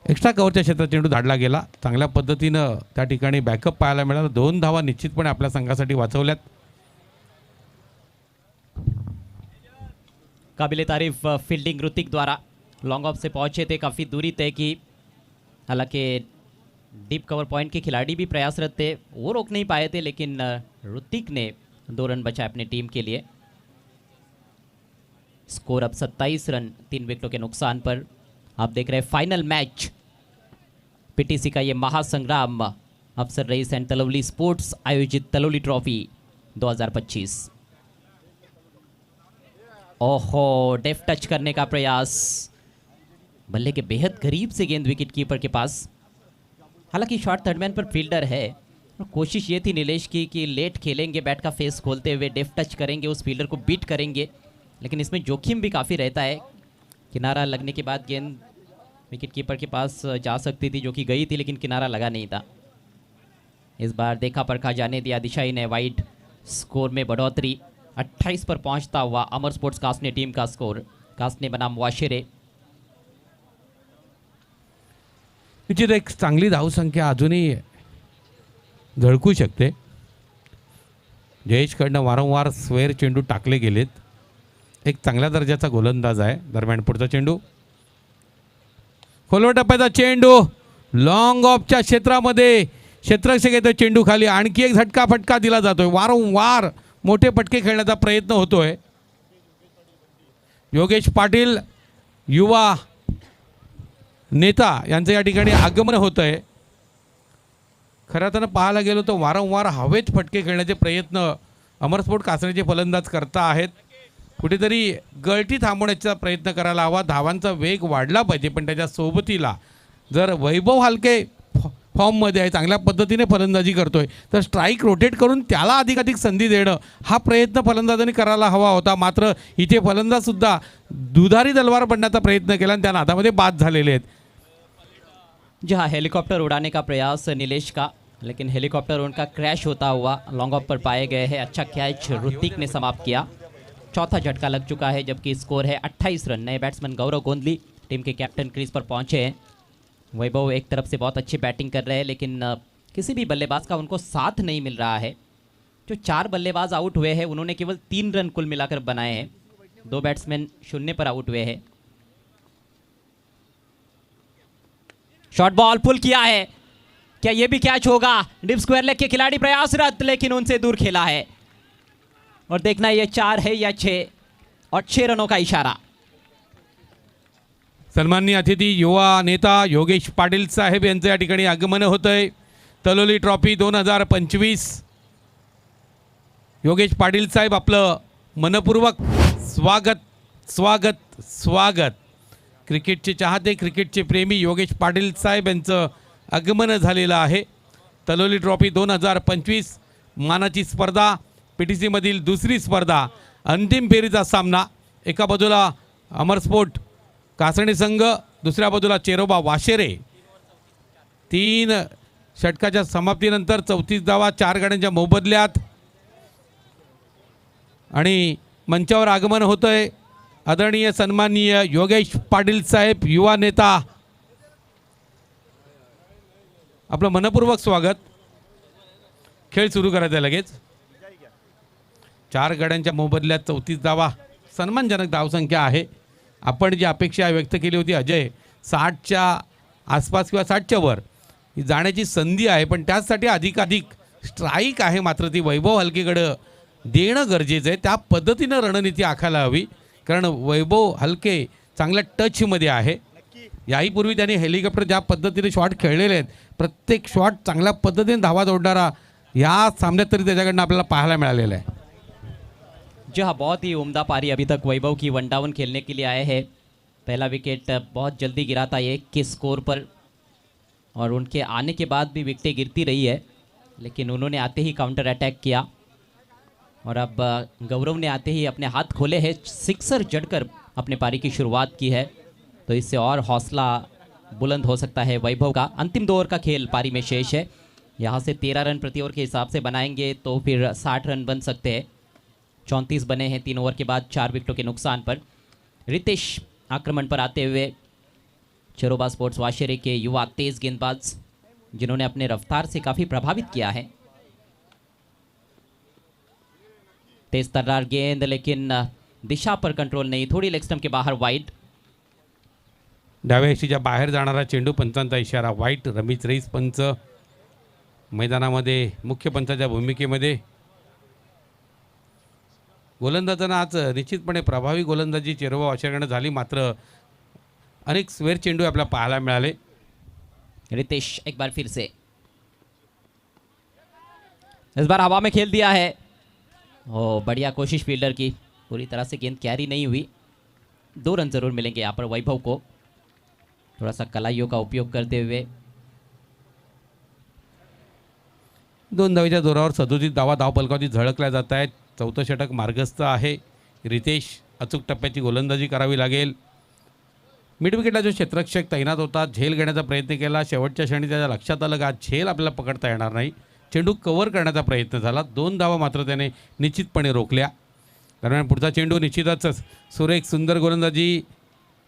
एक्स्ट्रा कव्हरच्या क्षेत्रात चेंडू धाडला गेला। चांगल्या पद्धतीनं त्या ठिकाणी बॅकअप पाहायला मिळाला। 2 धावा निश्चितपणे आपल्या संघासाठी वाचवल्यात। काबिले तारीफ फील्डिंग ऋतिक द्वारा, लॉन्ग ऑफ से पहुंचे थे, काफ़ी दूरी तय की। हालांकि डीप कवर पॉइंट के खिलाड़ी भी प्रयासरत थे, वो रोक नहीं पाए थे, लेकिन ऋतिक ने 2 रन बचाए अपनी टीम के लिए। स्कोर अब 27 रन 3 विकेटों के नुकसान पर। आप देख रहे हैं फाइनल मैच, पीटीसी का ये महासंग्राम, अफसर रईस एंड तलवली स्पोर्ट्स आयोजित तलवली ट्रॉफी 2025। ओहो, डेफ टच करने का प्रयास, बल्ले के बेहद करीब से गेंद विकेट कीपर के पास। हालांकि शॉट थर्डमैन पर फील्डर है, और कोशिश ये थी नीलेश की कि लेट खेलेंगे, बैट का फेस खोलते हुए डेफ टच करेंगे, उस फील्डर को बीट करेंगे, लेकिन इसमें जोखिम भी काफ़ी रहता है। किनारा लगने के बाद गेंद विकेट कीपर के पास जा सकती थी, जो कि गई थी, लेकिन किनारा लगा नहीं था। इस बार देखा परखा जाने दिया दिशाई ने। वाइड स्कोर में बढ़ोतरी, 28 पर पहुंचता हुआ अमर स्पोर्ट्स कास्ने टीम का स्कोर। कास्ने बनाम वाशेरे। निश्चित एक चांगली धावसंख्या अजूनही झळकू शकते. जयेशकडनं वारंवार स्वेअर चेंडू टाकले गेलेत. एक चांगल्या दर्जाचा गोलंदाज आहे. दरम्यान पुढचा चेंडू, खोलवर टप्प्याचा चेंडू लॉंग ऑफच्या क्षेत्रामध्ये क्षेत्ररक्षक येतो, चेंडू खाली. आणखी एक झटका फटका दिला जातोय. वारंवार मोठे फटके खेळण्याचा प्रयत्न होतोय. योगेश पाटील युवा नेता यांचं या ठिकाणी आगमन होत आहे. खरं तर पाहायला गेलो तर वारंवार हवेत फटके खेळण्याचे प्रयत्न अमरस्पोर्ट कासण्याचे फलंदाज करता आहेत. कुठेतरी गळती थांबवण्याचा प्रयत्न करायला हवा. धावांचा वेग वाढला पाहिजे, पण त्याच्या सोबतीला जर वैभव हलके फॉर्ममध्ये आहे, चांगल्या पद्धतीने फलंदाजी करतोय, तर स्ट्राईक रोटेट करून त्याला अधिकाधिक संधी देणं हा प्रयत्न फलंदाजांनी करायला हवा होता. मात्र इथे फलंदाजसुद्धा दुधारी तलवार बनण्याचा प्रयत्न केला आणि त्या नादामध्ये बाद झालेले आहेत. जी हाँ, हेलीकॉप्टर उड़ाने का प्रयास नीलेश का, लेकिन हेलीकॉप्टर उनका क्रैश होता हुआ लॉन्ग ऑफ पर पाए गए हैं। अच्छा कैच ऋतिक ने समाप्त किया। चौथा झटका लग चुका है, जबकि स्कोर है 28 रन। नए बैट्समैन गौरव गोंदली टीम के कैप्टन क्रीज पर पहुंचे हैं। वैभव एक तरफ से बहुत अच्छी बैटिंग कर रहे हैं, लेकिन किसी भी बल्लेबाज का उनको साथ नहीं मिल रहा है। जो 4 बल्लेबाज आउट हुए हैं, उन्होंने केवल 3 रन कुल मिलाकर बनाए हैं। 2 बैट्समैन 0 पर आउट हुए हैं। शॉर्ट बॉल पुल किया है, क्या ये भी कैच होगा? डिप स्क्वायर लेग के खिलाड़ी प्रयासरत, लेकिन उनसे दूर खेला है। और देखना ये 4 है या 6, और 6 रनों का इशारा। सन्माननीय अतिथी युवा नेता योगेश पाटील साहेब यांचं या ठिकाणी आगमन होतंय. तलोली ट्रॉफी 2025. योगेश पाटील साहेब आपलं मनपूर्वक स्वागत स्वागत स्वागत. क्रिकेटचे चाहते, क्रिकेटचे प्रेमी योगेश पाटील साहेब यांचं आगमन झालेलं आहे. तलोली ट्रॉफी 2025 मानाची स्पर्धा, PTCमधील दुसरी स्पर्धा, अंतिम फेरीचा सामना. एका बाजूला अमरस्पोर्ट कासणी संघ, दुसऱ्या बाजूला चेरोबा वाशेरे. 3 षटकाच्या समाप्तीनंतर 34 धावा 4 गड्यांच्या मोबदल्यात. आणि मंचावर आगमन होतंय आदरणीय सन्माननीय योगेश पाटील साहेब युवा नेता. आपलं मनपूर्वक स्वागत. खेळ सुरू करायचा आहे लगेच. 4 गड्यांच्या मोबदल्यात 34 धावा सन्मानजनक धावसंख्या आहे. आपण जी अपेक्षा व्यक्त केली होती अजय, 60च्या आसपास किंवा 60च्या वर ही जाण्याची संधी आहे, पण त्यासाठी अधिकाधिक स्ट्राईक आहे. मात्र ती वैभव हलकेकडं देणं गरजेचं आहे. त्या पद्धतीनं रणनीती आखायला हवी, कारण वैभव हलके चांगल्या टचमध्ये आहे. याहीपूर्वी त्यांनी हेलिकॉप्टर ज्या पद्धतीने शॉट खेळलेले आहेत, प्रत्येक शॉट चांगल्या पद्धतीने धावा जोडणारा या सामन्यात तरी त्याच्याकडनं आपल्याला पाहायला मिळालेला आहे. जी हाँ, बहुत ही उम्दा पारी अभी तक वैभव की 1 डाउन खेलने के लिए आए हैं। पहला विकेट बहुत जल्दी गिरा था 1 के स्कोर पर, और उनके आने के बाद भी विकेटें गिरती रही है, लेकिन उन्होंने आते ही काउंटर अटैक किया। और अब गौरव ने आते ही अपने हाथ खोले हैं, सिक्सर जड़कर अपने पारी की शुरुआत की है, तो इससे और हौसला बुलंद हो सकता है वैभव का। अंतिम 2 ओवर का खेल पारी में शेष है। यहाँ से 13 रन प्रति ओवर के हिसाब से बनाएंगे तो फिर 60 रन बन सकते हैं। 34 बने हैं 3 ओवर के बाद 4 विकेटों के नुकसान पर। रितेश आक्रमण पर आते हुए, चेरोबा स्पोर्ट्स वाशेरे के युवा तेज गेंदबाज, जिन्होंने अपने रफ्तार से काफ़ी प्रभावित किया है। तेज तर्रार गेंद, लेकिन दिशा पर कंट्रोल नहीं, थोड़ी लेग स्टंप के बाहर वाइड। डाव्या यष्टीच्या बाहेर जाणारा चेंडू, पंचांचा इशारा वाईट. रमेश रईस पंच मैदानामध्ये मुख्य पंचाच्या भूमिकेमध्ये. गोलंदाजांना आज निश्चितपणे प्रभावी गोलंदाजी चेरोबा वाशेरेकडे झाली, मात्र अनेक स्वेर चेंडू आपल्याला पाहायला मिळाले. रितेश एक बार फिर से, इस बार हवा में खेल दिया है। ओ, बढ़िया कोशिश फील्डर की, पूरी तरह से गेंद कैरी नहीं हुई। 2 रन जरूर मिलेंगे यहाँ पर वैभव को, थोड़ा सा कलाइयों का उपयोग करते हुए। 2 धावेच्या जोरावर 37 धावा धावफलकावरती झळकल्या जात आहेत. चौथं षटक मार्गस्थ आहे. रितेश अचूक टप्प्याची गोलंदाजी करावी लागेल. मिड विकेटला जो क्षेत्ररक्षक तैनात होता झेल घेण्याचा प्रयत्न केला. शेवटच्या क्षणी त्याच्या लक्षात आलं का झेल आपल्याला पकडता येणार नाही. चेंडू कव्हर करण्याचा प्रयत्न झाला. 2 धावा मात्र त्याने निश्चितपणे रोखल्या. दरम्यान पुढचा चेंडू निश्चितच सुरेख सुंदर गोलंदाजी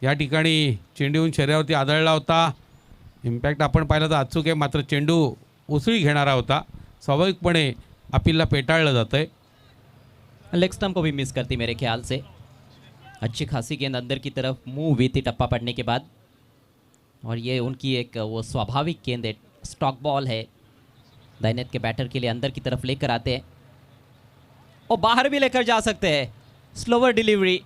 या ठिकाणी चेंडू शरीरावरती आदळला होता. इम्पॅक्ट आपण पाहिलं तर अचूक आहे, मात्र चेंडू उसळी घेणारा होता. स्वाभाविकपणे अपीलला पेटाळलं जातं आहे. लेग स्टंप को भी मिस करती मेरे ख्याल से. अच्छी खासी गेंद अंदर की तरफ मुंह हुई थी टप्पा पड़ने के बाद, और ये उनकी एक वो स्वाभाविक गेंद है, स्टॉक बॉल है. दाहिनेत के बैटर के लिए अंदर की तरफ लेकर आते हैं और बाहर भी लेकर जा सकते हैं. स्लोवर डिलीवरी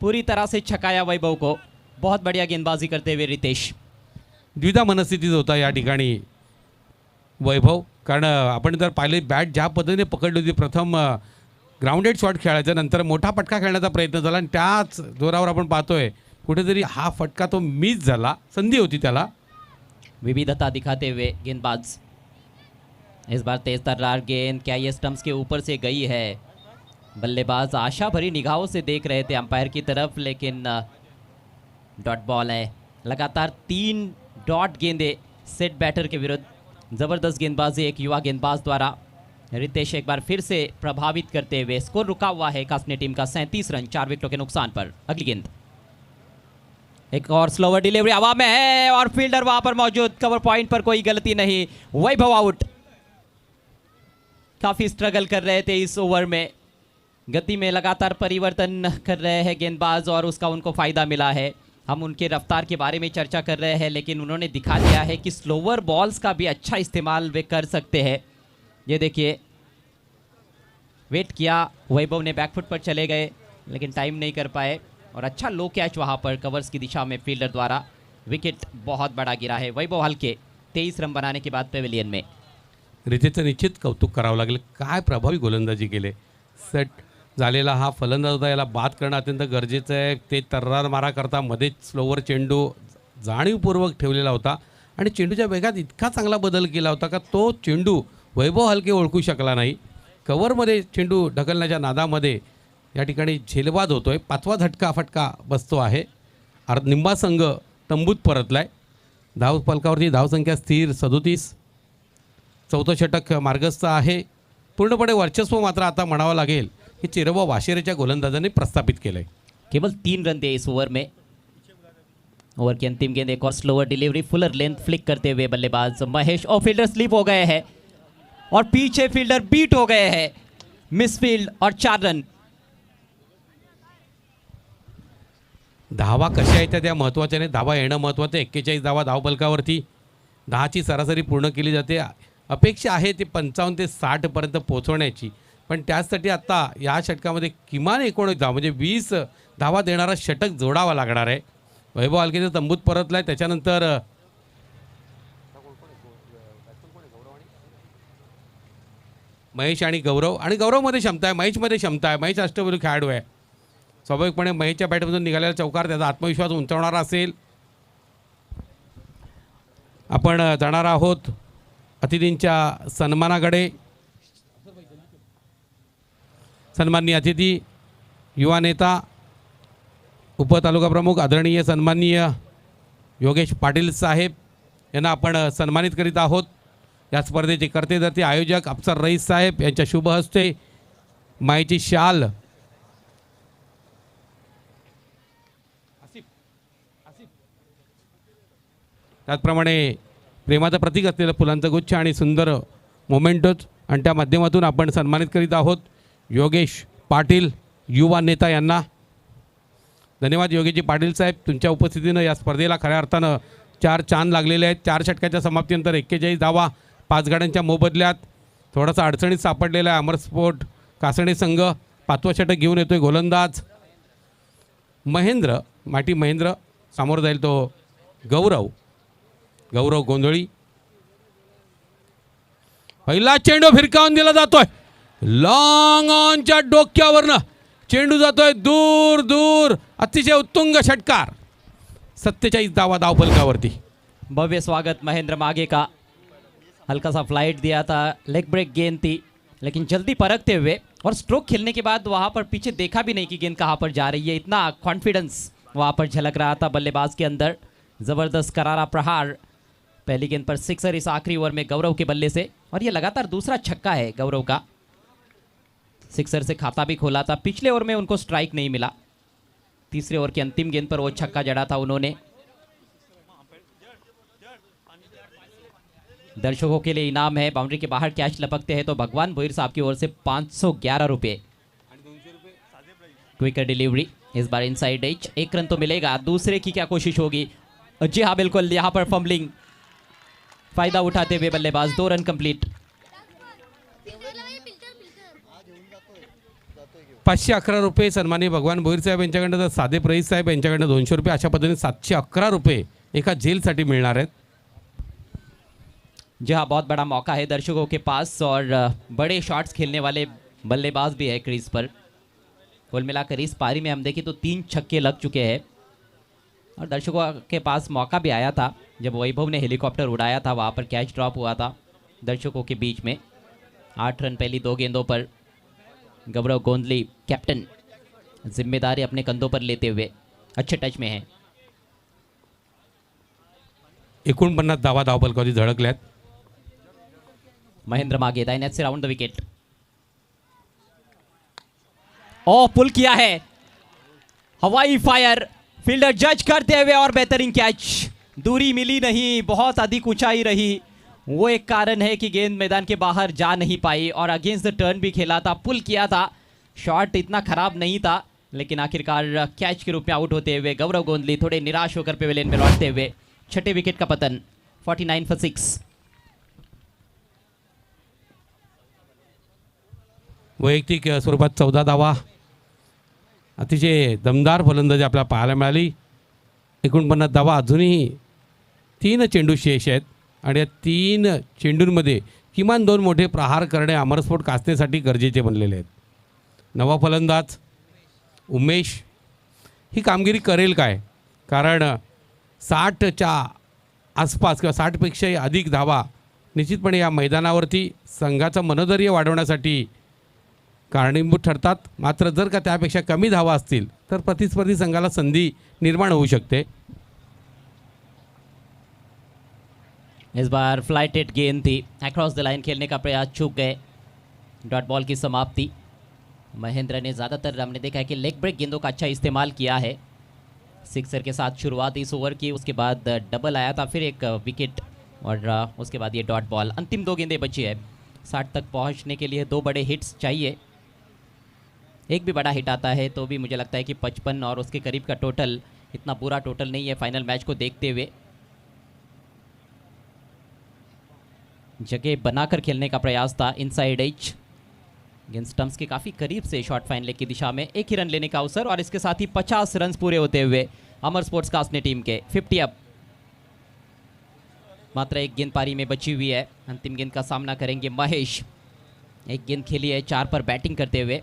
पूरी तरह से छकाया वैभव को. बहुत बढ़िया गेंदबाजी करते हुए रितेश. द्विधा मनस्थितीत होता या ठिकाणी वैभव, कारण आपण जर पाहिले बॅट ज्या पद्धतीने पकडली होती, प्रथम ग्राउंडेड शॉट खेळायचा, नंतर मोठा फटका खेळण्याचा प्रयत्न झाला आणि त्याच जोरावर आपण पाहतोय कुठेतरी हा फटका तो मिस झाला. संधी होती त्याला. विविधता दिखाते हुए गेंदबाज. इस बार तेज तर्रार गेंद क्या ये स्टंप्स के ऊपर से गई है. बल्लेबाज आशा भरी निगाहों से देख रहे थे अंपायर की तरफ, लेकिन डॉट बॉल है. लगातार 3 डॉट गेंदे सेट बैटर के विरुद्ध. ज़बरदस्त गेंदबाजी एक युवा गेंदबाज द्वारा. रितेश एक बार फिर से प्रभावित करते हुए. स्कोर रुका हुआ है कासने टीम का 37 रन 4 विकेटों के नुकसान पर. अगली गेंद एक और स्लोवर डिलीवरी हवा में है और फील्डर वहां पर मौजूद. कवर पॉइंट पर कोई गलती नहीं. वैभव आउट. काफी स्ट्रगल कर रहे थे इस ओवर में. गति में लगातार परिवर्तन कर रहे हैं गेंदबाज और उसका उनको फायदा मिला है. हम उनके रफ्तार के बारे में चर्चा कर रहे हैं, लेकिन उन्होंने दिखा दिया है कि स्लोवर बॉल्स का भी अच्छा इस्तेमाल वे कर सकते हैं. ये देखिए, वेट किया, वैभव ने बैकफुट पर चले गए लेकिन टाइम नहीं कर पाए, और अच्छा लो कैच वहां पर कवर्स की दिशा में फील्डर द्वारा. विकेट बहुत बड़ा गिरा है. वैभव हल्के 23 रन बनाने के बाद पेविलियन में. रितेशचं निश्चित कौतुक करावं लागेल. काय प्रभावी गोलंदाजी केले. सेट झालेला हा फलंदाज होता, याला बाद करणं अत्यंत गरजेचं आहे. ते तर्रार मारा करता मध्येच स्लोवर चेंडू जाणीवपूर्वक ठेवलेला होता आणि चेंडूच्या वेगात इतका चांगला बदल केला होता का तो चेंडू वैभव हलके ओळखू शकला नाही. कव्हरमध्ये चेंडू ढकलण्याच्या नादामध्ये या ठिकाणी झेलबाद होतोय. 5वा फटका बसतो आहे. निंबा संघ तंबूत परतलाय. धाव फलकावरती धावसंख्या स्थिर 37. चौथं षटक मार्गस्थ आहे. पूर्णपणे वर्चस्व मात्र आता म्हणावं लागेल हे चेरोबा वाशेरेच्या गोलंदाजाने प्रस्थापित केलंय. केवल 3 रन दिए इस ओवर में. ओवर की अंतिम गेंद एक और slower delivery. Fuller length flick करते हुए बल्लेबाज महेश, और फील्डर स्लिप हो गए हैं और पीछे फील्डर बीट हो गए हैं. मिसफील्ड और 4 रन. धावा कशा येतात त्या महत्त्वाच्या, धावा येणं महत्त्वाचं. 41 धावा धावफलकावरती. 10ची सरासरी पूर्ण केली जाते. अपेक्षा आहे ते 55 ते 60 पर्यंत पोहोचवण्याची, पण त्यासाठी आता या षटकामध्ये किमान 19 धावा म्हणजे 20 धावा देणारा षटक जोडावा लागणार आहे. वैभव हलकेचं तंबूत परतलाय. त्याच्यानंतर महेश आणि गौरवमध्ये क्षमता आहे. महेशमध्ये क्षमता आहे. महेश अष्टपैलू खेळाडू आहे. स्वाभाविकपणे महेशच्या बॅटमधून निघालेला चौकार त्याचा आत्मविश्वास उंचावणारा असेल. आपण जाणार आहोत अतिथींच्या सन्मानाकडे. सन्माननीय अतिथी, युवा नेता, उपतालुका प्रमुख आदरणीय सन्माननीय योगेश पाटील साहेब यांना आपण सन्मानित करीत आहोत. या स्पर्धेचे कर्तेधर्ते आयोजक अफसर रईस साहेब यांच्या शुभ हस्ते मायेची शाल, त्याचप्रमाणे प्रेमाचं प्रतीक असलेलं फुलांचा गुच्छ आणि सुंदर मोमेंटोज, आणि त्या माध्यमातून आपण सन्मानित करीत आहोत योगेश पाटील युवा नेता यांना. धन्यवाद योगेशजी पाटील साहेब, तुमच्या उपस्थितीनं या स्पर्धेला खऱ्या अर्थानं 4 चांद लागलेले आहेत. 4 षटकाच्या समाप्तीनंतर 41 धावा 5 गाड्यांच्या मोबदल्यात. थोडासा अडचणीत सापडलेला आहे अमरस्पोर्ट कासणे संघ. 5वं षटक घेऊन येतोय गोलंदाज महेंद्र. समोर जाईल तो गौरव गोंधळी. पहिला चेंडू फिरकावून दिला जातोय. लॉंग ऑनच्या डोक्यावरनं चेंडू जातोय दूर. अतिशय उत्तुंग षटकार. 47 धावा धावफलकावरती. भव्य स्वागत महेंद्र मागे का. हल्का सा फ्लाइट दिया था, लेग ब्रेक गेंद थी, लेकिन जल्दी परखते हुए और स्ट्रोक खेलने के बाद वहां पर पीछे देखा भी नहीं कि गेंद कहां पर जा रही है। इतना कॉन्फिडेंस वहां पर झलक रहा था बल्लेबाज के अंदर। जबरदस्त करारा प्रहार, पहली गेंद पर सिक्सर इस आखिरी ओवर में गौरव के बल्ले से, और ये लगातार दूसरा छक्का है गौरव का। सिक्सर से खाता भी खोला था, पिछले ओवर में उनको स्ट्राइक नहीं मिला, तीसरे ओवर की अंतिम गेंद पर वो छक्का जड़ा था उन्होंने। दर्शकों के लिए इनाम है, बाउंड्री के बाहर कैच लपकते हैं तो भगवान भोईर साहब की ओर से 511 रुपए। क्विकर डिलीवरी इस बार इनसाइड एज, एक रन तो मिलेगा। दूसरे की क्या कोशिश होगी? जी हाँ बिल्कुल, यहाँ पर फंबलिंग, फायदा उठाते हुए बल्लेबाज, 2 रन कंप्लीट। 511 रुपये सन्माननीय भगवान भोईर साहेब यांच्याकडनं, तर साधे प्रईस साहेब यांच्याकडनं 200 रुपये, अशा पद्धतीने 711 रुपये एका जेलसाठी मिळणार आहेत। जी हाँ, बहुत बड़ा मौका है दर्शकों के पास और बड़े शॉट्स खेलने वाले बल्लेबाज भी है क्रीज पर। कुल मिलाकर इस पारी में हम देखें तो 3 छक्के लग चुके हैं और दर्शकों के पास मौका भी आया था जब वैभव ने हेलीकॉप्टर उड़ाया था, वहाँ पर कैच ड्रॉप हुआ था दर्शकों के बीच में। 8 रन पहली 2 गेंदों पर। गौरव गोंदली कैप्टन जिम्मेदारी अपने कंधों पर लेते हुए अच्छे टच में है। 49 धावा धावफलकावरती झळकल्यात। महेंद्र मागे दाहिने हाथ से राउंड द विकेट। ओ पुल किया है, हवाई फायर, फील्डर जज करते हुए और बेहतरीन कैच। दूरी मिली नहीं, बहुत अधिक ऊंचाई रही, वो एक कारण है कि गेंद मैदान के बाहर जा नहीं पाई और अगेंस्ट द टर्न भी खेला था, पुल किया था। शॉट इतना खराब नहीं था लेकिन आखिरकार कैच के रूप में आउट होते हुए गौरव गोंदली थोड़े निराश होकर पेवेलियन में लौटते हुए छठे विकेट का पतन। 49 for 6। वैयक्तिक स्वरूपात 14 धावा, अतिशय दमदार फलंदाजी आपल्याला पाहायला मिळाली। 49 धावा, अजूनही 3 चेंडू शेष आहेत आणि या 3 चेंडूंमध्ये किमान 2 मोठे प्रहार करणे अमरस्फोट कासनेसाठी गरजेचे बनलेले आहेत। नवा फलंदाज उमेश ही कामगिरी करेल काय? कारण 60च्या आसपास किंवा 60पेक्षाही अधिक धावा निश्चितपणे या मैदानावरती संघाचं मनोधैर्य वाढवण्यासाठी कारणीभूत ठरतात। मात्र जर का त्यापेक्षा कमी धावा असतील तर प्रतिस्पर्धी संघाला संधी निर्माण होऊ शकते। इस बार फ्लाइटेड गेंद थी, अक्रॉस द लाइन खेलने का प्रयास चूक गए, डॉट बॉल की समाप्ति। महेंद्र ने ज़्यादातर हमने देखा है कि लेग ब्रेक गेंदों का अच्छा इस्तेमाल किया है। सिक्सर के साथ शुरुआत इस ओवर की, उसके बाद डबल आया था, फिर एक विकेट और उसके बाद ये डॉट बॉल। अंतिम 2 गेंदें बची है। 60 तक पहुंचने के लिए 2 बड़े हिट्स चाहिए, एक भी बड़ा हिट आता है तो भी मुझे लगता है कि 55 और उसके करीब का टोटल इतना बुरा टोटल नहीं है फाइनल मैच को देखते हुए। जगह बनाकर खेलने का प्रयास था, इनसाइड एज, गेंद स्टंप्स के काफ़ी करीब से शॉर्ट फाइन लेग की दिशा में, एक ही रन लेने का अवसर और इसके साथ ही 50 रन पूरे होते हुए अमर स्पोर्ट्स कासने टीम के 50 अप। मात्र एक गेंद पारी में बची हुई है, अंतिम गेंद का सामना करेंगे महेश। एक गेंद खेली है 4 पर बैटिंग करते हुए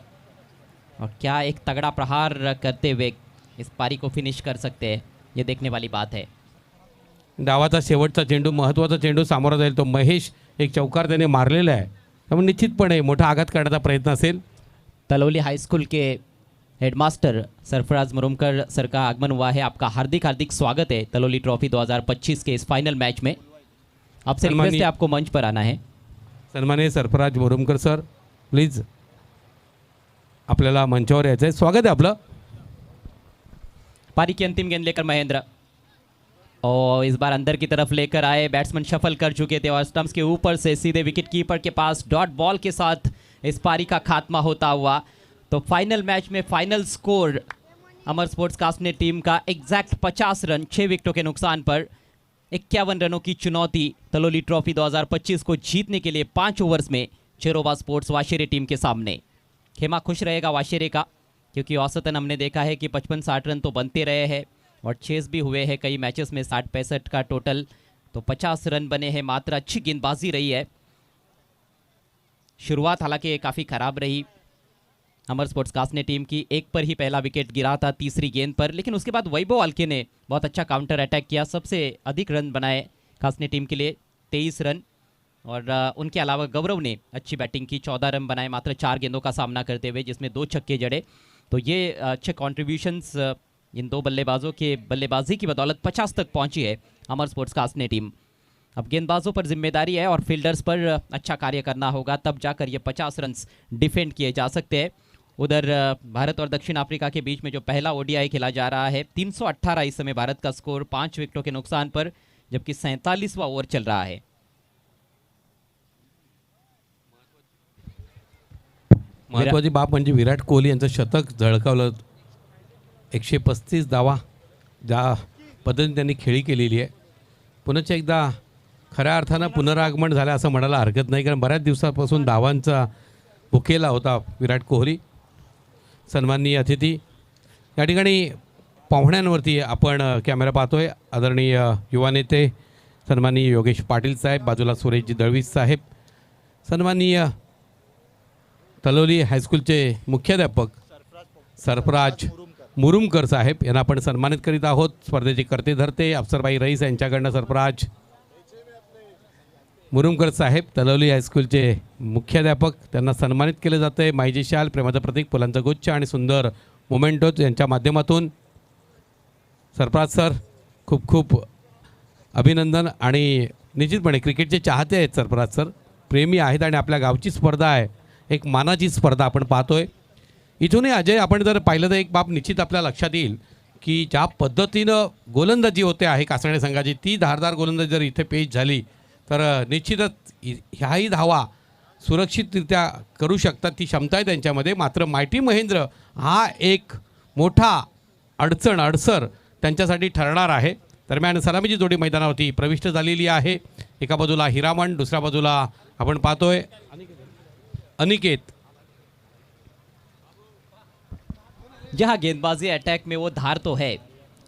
और क्या एक तगड़ा प्रहार करते हुए इस पारी को फिनिश कर सकते हैं, ये देखने वाली बात है। डावाचा शेवटचा चेंडू, महत्त्वाचा चेंडू सामोरा जाईल तो महेश, एक चौकार त्याने मारलेला आहे, त्यामुळे निश्चितपणे मोठा आघात करण्याचा प्रयत्न असेल। तलौली हाई स्कूल के हेडमास्टर सरफराज मुरुमकर सर का आगमन हुआ है, आपका हार्दिक हार्दिक स्वागत है तलौली ट्रॉफी 2025 के इस फाइनल मैच में। आपसे रिक्वेस्ट है आपको मंच पर आना है। सन्माननीय सरफराज मुरुमकर सर, प्लीज आपल्याला मंचावर यायचं आहे, स्वागत आहे आपलं। पारी की अंतिम गेंद लेकर महेंद्र, और इस बार अंदर की तरफ लेकर आए, बैट्समैन शफल कर चुके थे और स्टंप्स के ऊपर से सीधे विकेट कीपर के पास डॉट बॉल के साथ इस पारी का खात्मा होता हुआ। तो फाइनल मैच में फाइनल स्कोर अमर स्पोर्ट्स कासने टीम का एग्जैक्ट 50 रन 6 विकेटों के नुकसान पर 51 रनों की चुनौती तलौली ट्रॉफी 2025 को जीतने के लिए 5 ओवर्स में चेरोबा स्पोर्ट्स वाशेरे टीम के सामने। खेमा खुश रहेगा वाशेरे का, क्योंकि औसतन हमने देखा है कि 55-60 रन तो बनते रहे हैं और चेस भी हुए हैं कई मैचेस में 60-65 का टोटल, तो 50 रन बने हैं। मात्र अच्छी गेंदबाजी रही है। शुरुआत हालांकि काफ़ी खराब रही अमर स्पोर्ट्स कासने टीम की, एक पर ही पहला विकेट गिरा था तीसरी गेंद पर, लेकिन उसके बाद वैभव अलके ने बहुत अच्छा काउंटर अटैक किया, सबसे अधिक रन बनाए कासने टीम के लिए 23 रन। और उनके अलावा गौरव ने अच्छी बैटिंग की, 14 रन बनाए मात्र 4 गेंदों का सामना करते हुए, जिसमें 2 छक्के जड़े। तो ये अच्छे कॉन्ट्रीब्यूशंस इन दो बल्लेबाजों के बल्लेबाजी की बदौलत 50 तक पहुंची है अमर स्पोर्ट्स कासने टीम। अब गेंदबाजों पर जिम्मेदारी है और फील्डर्स पर अच्छा कार्य करना होगा, तब जाकर ये 50 रन डिफेंड किए जा सकते हैं। उधर भारत और दक्षिण अफ्रीका के बीच में जो पहला ओडीआई खेला जा रहा है, 318 इस समय भारत का स्कोर 5 विकेटों के नुकसान पर, जबकि 47वां ओवर चल रहा है। महत्वाची बाब म्हणजे विराट कोहली यांचं शतक झळकावलं, 135 धावा ज्या पद्धतीने त्यांनी खेळी केलेली आहे। पुन्हा एकदा खऱ्या अर्थानं पुनरागमन झालं असं म्हणायला हरकत नाही, कारण बऱ्याच दिवसापासून धावांचा भुकेला होता विराट कोहली। सन्माननीय अतिथी या ठिकाणी पाहुण्यांवरती आपण कॅमेरा पाहतोय, आदरणीय युवा नेते सन्माननीय योगेश पाटील साहेब, बाजूला सुरेशजी दळवी साहेब, सन्माननीय तलोली हायस्कूलचे मुख्याध्यापक सरफराज मुरुमकर साहेब यांना आपण सन्मानित करीत आहोत। स्पर्धेचे करते धरते अफसरबाई रईस यांच्याकडनं सरफराज मुरुमकर साहेब, तलोली हायस्कूलचे मुख्याध्यापक, त्यांना सन्मानित केले जाते। माईजी शाल, प्रेमाचं प्रतीक, फुलांचा गुच्छ आणि सुंदर मोमेंटोज यांच्या माध्यमातून सरफराज सर खूप खूप अभिनंदन। आणि निश्चितपणे क्रिकेटचे चाहते आहेत सरफराज सर, प्रेमी आहेत आणि आपल्या गावची स्पर्धा आहे, एक मानाची स्पर्धा आपण पाहतोय। इथूनही अजय आपण जर पाहिलं तर एक बाब निश्चित आपल्या लक्षात येईल की ज्या पद्धतीनं गोलंदाजी होते आहे कासणे संघाची, ती धारदार गोलंदाजी जर इथे पेश झाली तर निश्चितच ह्याही धावा सुरक्षितरित्या करू शकतात, ती क्षमता आहे त्यांच्यामध्ये। मात्र मायटी महेंद्र हा एक मोठा अडसर त्यांच्यासाठी ठरणार आहे। दरम्यान सलामीची जोडी मैदानावरती प्रविष्ट झालेली आहे। एका बाजूला हिरामण, दुसऱ्या बाजूला आपण पाहतोय अनिकेत। जहां गेंदबाजी अटैक में वो धार तो है,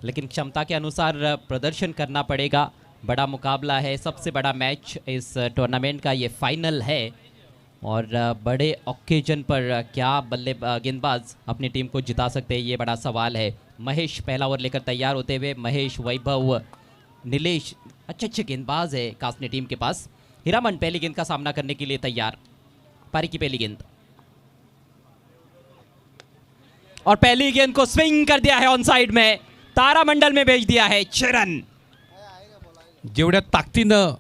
लेकिन क्षमता के अनुसार प्रदर्शन करना पड़ेगा। बड़ा मुकाबला है, सबसे बड़ा मैच इस टूर्नामेंट का ये फाइनल है और बड़े ओकेजन पर क्या गेंदबाज अपनी टीम को जिता सकते हैं, ये बड़ा सवाल है। महेश पहला ओवर लेकर तैयार होते हुए, महेश, वैभव, नीलेश अच्छे गेंदबाज है कासने टीम के पास। हिरामन पहली गेंद का सामना करने के लिए तैयार, पारी की पहली गेंद और पहली गेंद को स्विंग कर दिया है ऑन साइड में, तारामंडल में भेज दिया है 6 रन। जेवढ्या ताकदीनं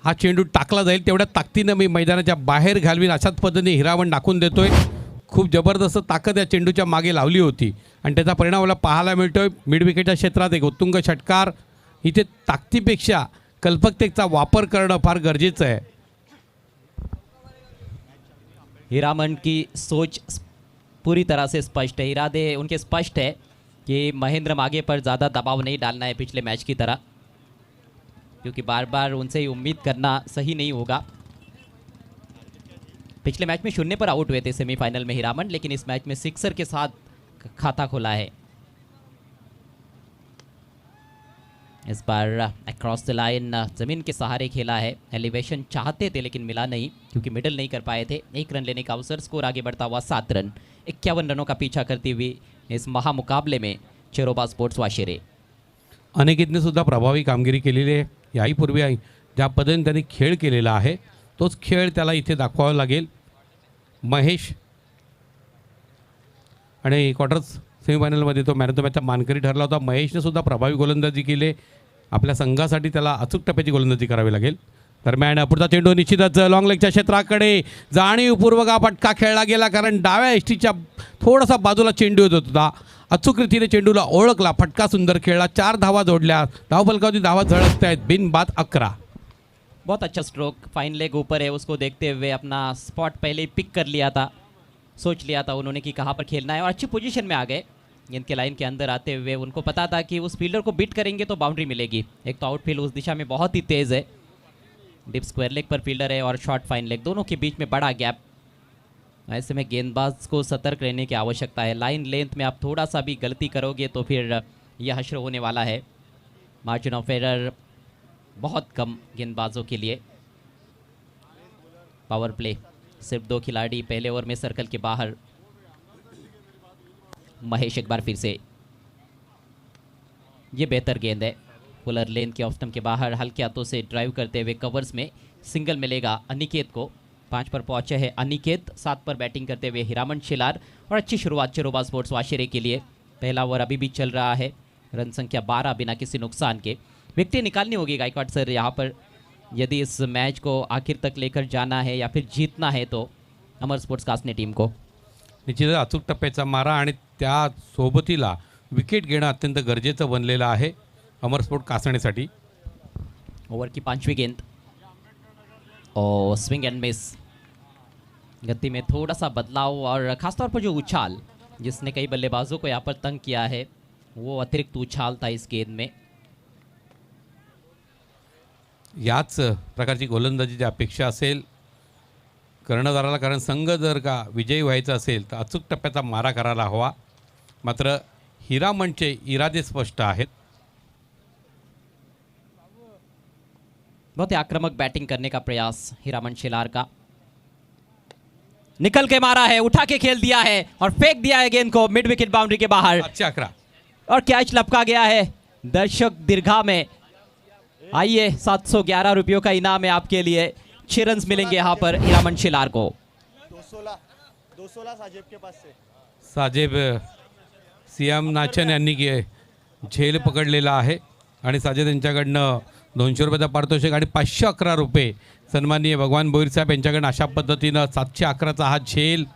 हा चेंडू टाकला जाईल तेवढ्या ताकदीनं मी मैदानाच्या बाहेर घालवीन अशाच पद्धतीने हिरामण दाखवून देतोय। खूप जबरदस्त ताकद या चेंडूच्या मागे लावली होती आणि त्याचा परिणाम मला पाहायला मिळतोय। मिड विकेटच्या क्षेत्रात एक उत्तुंग षटकार, इथे ताकदीपेक्षा कल्पकतेचा वापर करणं फार गरजेचं आहे। हिरामन की सोच पूरी तरह से स्पष्ट है, इरादे उनके स्पष्ट है कि महेंद्र मागे पर ज़्यादा दबाव नहीं डालना है पिछले मैच की तरह, क्योंकि बार बार उनसे ही उम्मीद करना सही नहीं होगा। पिछले मैच में 0 पर आउट हुए थे सेमीफाइनल में हिरामन, लेकिन इस मैच में सिक्सर के साथ खाता खोला है। इस बार अक्रॉस द लाइन ज़मीन के सहारे खेला है, एलिवेशन चाहते थे लेकिन मिला नहीं क्योंकि मिडल नहीं कर पाए थे। 1 रन लेने का अवसर, स्कोर आगे बढ़ता हुआ 7 रन। 51 रनों का पीछा करती हुई इस महामुकाबले में चेरोबा स्पोर्ट्स वाशेरे। अनिकेतने सुद्धा प्रभावी कामगिरी केलेली आहे। याहीपूर्वी ज्या पद्धतीने त्यांनी खेळ केलेला आहे तोच खेळ त्याला इथे दाखवावा लागेल। महेश आणि क्वार्टर्स सेमीफायनलमध्ये तो मॅन ऑफ द मॅचचा मानकरी ठरला होता। महेशने सुद्धा प्रभावी गोलंदाजी केली, आपल्या संघासाठी त्याला अचूक टप्प्याची गोलंदाजी करावी लागेल। दरम्यान पुढचा चेंडू निश्चितच लॉंग लेगच्या क्षेत्राकडे जाणीवपूर्वक फटका खेळला गेला, कारण डाव्या एसटीच्या थोडासा बाजूला चेंडू येत होता। अचूक रीतीने चेंडूला ओळखला, फटका सुंदर खेळला, 4 धावा जोडल्या, धावफलकावरती धावा झळकत आहेत, बिनबाद 11। बहुत अच्छा स्ट्रोक, फाइन लेग ऊपर है, उसको देखते हुए अपना स्पॉट पहले ही पिक कर लिया था, सोच लिया था उन्होंने कि कहाँ पर खेलना है और अच्छी पोजीशन में आ गए। गेंद के लाइन के अंदर आते हुए उनको पता था कि उस फील्डर को बीट करेंगे तो बाउंड्री मिलेगी। एक तो आउटफील्ड उस दिशा में बहुत ही तेज़ है, डिप स्क्वायर लेग पर फील्डर है और शॉर्ट फाइन लेग, दोनों के बीच में बड़ा गैप। ऐसे में गेंदबाज को सतर्क रहने की आवश्यकता है। लाइन लेंथ में आप थोड़ा सा भी गलती करोगे तो फिर यह हश्र होने वाला है। मार्जिन ऑफ एरर बहुत कम गेंदबाजों के लिए। पावर प्ले, सिर्फ 2 खिलाड़ी पहले ओवर में सर्कल के बाहर। महेश एक बार फिर से, ये बेहतर गेंद है, पुलर लेन के ऑफ स्टंप के बाहर हल्के हाथों से ड्राइव करते हुए कवर्स में सिंगल मिलेगा अनिकेत को। 5 पर पहुंचे हैं अनिकेत, 7 पर बैटिंग करते हुए हीरामन शेलार। और अच्छी शुरुआत चिरोबा स्पोर्ट्स वाशिरे के लिए। पहला ओवर अभी भी चल रहा है, रन संख्या 12 बिना किसी नुकसान के। विकेटें निकालनी होगी गायकवाड़ सर यहाँ पर, यदि इस मैच को आखिर तक लेकर जाना है या फिर जीतना है तो अमर स्पोर्ट्स कासने टीम को। निश्चितच अचूक टप्प्याचा मारा आणि त्या सोबतीला विकेट घेणं अत्यंत गरजेचं बनलेलं आहे अमर स्पोर्ट कासणेसाठी। ओवर की 5वीं गेंद और स्विंग एंड मिस। गति में थोड़ा सा बदलाव और खासतौर पर जो उछाल जिसने कई बल्लेबाजों को यहाँ पर तंग किया है, वो अतिरिक्त उछाल था इस गेंद में। याच प्रकारची गोलंदाजीची अपेक्षा असेल कर्णधाराला, कारण संघ जर का विजयी व्हायचा असेल तर अचूक टप्प्याचा मारा करायला हवा। मात्र हीरामनचे इरादे स्पष्ट आहेत। बहुत ही आक्रामक बैटिंग करने का प्रयास हीरामन शेलार का। निकल के मारा है, उठा के खेल दिया है और फेंक दिया है गेंद को मिड विकेट बाउंड्री के बाहर। 711 और कैच लपका गया है दर्शक दीर्घा में। आइए 711 रुपयों का इनाम है आपके लिए। 6 रन मिलेंगे यहाँ पर हीरामन शेलार को। 216 साजेब के पास से साजेब सीएम नाचन यांनी झेल पकडलेला आहे आणि साजेब यांच्याकडनं 200 रुपयाचा पारितोषिक आणि 511 रुपये सन्माननीय भगवान भोईर साहेब यांच्याकडनं अशा पद्धतीनं 711चा हा झेल।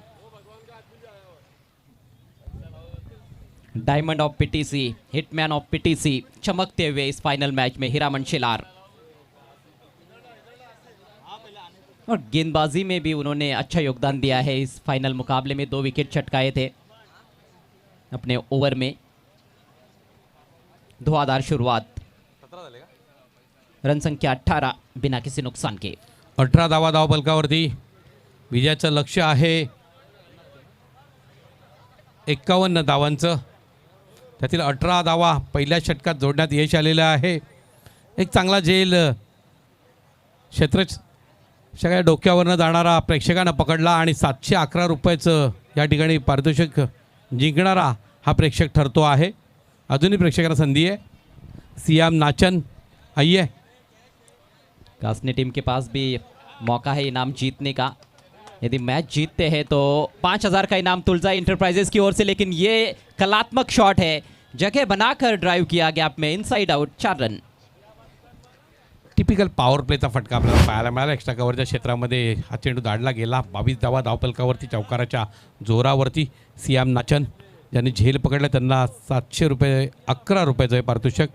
Diamond of PTC, hitman of PTC चमकते हुए इस फाइनल मैच में हीरामन शेलार। और गेंदबाजी में भी उन्होंने अच्छा योगदान दिया है। इस फाइनल मुकाबले में 2 विकेट छटकाए थे अपने ओवर में। धुआंधार शुरुआत, रन संख्या 18 बिना किसी नुकसान के। 18 धावा धावफलकावरती। विजयाचं लक्ष्य आहे 51 धावांचं, त्यातील 18 धावा पहिल्या षटकात जोडण्यात यश आलेलं आहे। एक चांगला झेल क्षेत्र सगळ्या डोक्यावरनं जाणारा प्रेक्षकांना पकडला आणि 711 रुपयाचं या ठिकाणी पारितोषिक जिंकणारा हा प्रेक्षक ठरतो आहे। अजूनही प्रेक्षकांना संधी आहे। सीएम नाचन आइए। कासने टीम के पास भी मौका है इनाम जीतने का। यदि मैच जीतते हैं तो 5000 का इनाम तुलजा इंटरप्राइजेस की ओर से, लेकिन ये कलात्मक शॉट है, जगह बनाकर ड्राइव किया गैप में, inside out, 4 run. Typical power प्लेचा फटका आपल्याला पाहायला मिळाला। एक्स्ट्रा कव्हरच्या क्षेत्रामध्ये हा चेंडू धाडला गेला। 22 धावा धावफलकावरती चौकाराच्या जोरावरती सीएम नाचन ज्यांनी झेल पकडला त्यांना 700 रुपये 11 रुपयाचं हे पारितोषिक।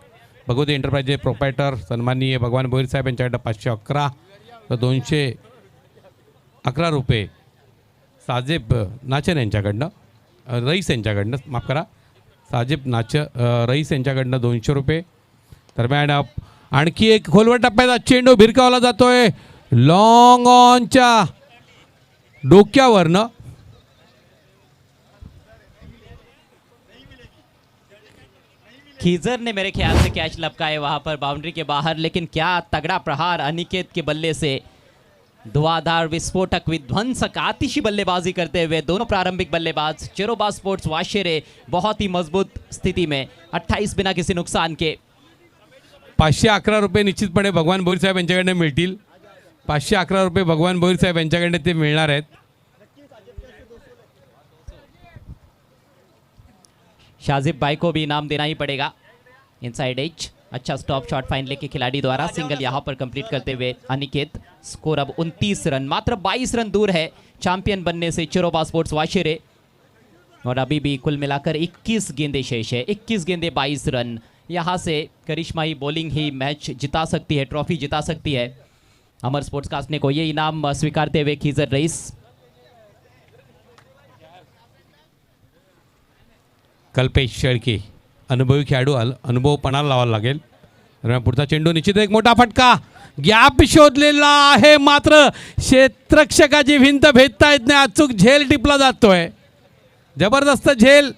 भगवती एंटरप्राइजेस प्रोप्रायटर सन्माननीय भगवान भोईर साहेब यांच्याकडनं 511 तर 211 रुपये साजेब नाचन यांच्याकडनं, रईस यांच्याकडनं, माफ करा, साजेब रईस यांच्याकडनं 200 रुपये। दरम्यान आणखी एक खोलवर टप्प्याचा चेंडू भिरकावला जातोय लॉंग ऑनच्या डोक्यावरनं। खीजर ने मेरे ख्याल से कैच लपकाए वहां पर बाउंड्री के बाहर, लेकिन क्या तगड़ा प्रहार अनिकेत के बल्ले से। धुआंधार विस्फोटक विध्वंसक आतिशी बल्लेबाजी करते हुए दोनों प्रारंभिक बल्लेबाज चिरोबा स्पोर्ट्स वाशिरे बहुत ही मजबूत स्थिति में। 28 बिना किसी नुकसान के। 511 रुपये निश्चितपणे भगवान भोईर साहेब यांच्याकडनं मिळतील। 511 रुपये भगवान भोईर साहेब यांच्याकडनं ते मिळणार आहेत। शाजिब भाई को भी इनाम देना ही पड़ेगा। इनसाइड एज, अच्छा स्टॉप शॉट फाइनली के खिलाड़ी द्वारा। सिंगल यहां पर कंप्लीट करते हुए अनिकेत। स्कोर अब 29 रन, मात्र 22 रन दूर है चैंपियन बनने से चिरोबा स्पोर्ट्स वाशिरे। और अभी भी कुल मिलाकर 21 गेंदें शेष है। 21 गेंदें 22 रन। यहाँ से करिश्माई बॉलिंग ही मैच जिता सकती है, ट्रॉफी जिता सकती है। अमर स्पोर्ट्स कासने को ये इनाम स्वीकारते हुए खीजर रईस। कल्पेश शेळके अनुभवी खेळाडू, अनुभव पणाला लावायला लागेल। पुढचा चेंडू निश्चित एक मोठा फटका, गॅप शोधलेला आहे, मात्र क्षेत्ररक्षकाची भिंत भेदता येत नाही। अचूक झेल टिपला जातोय, जबरदस्त झेल।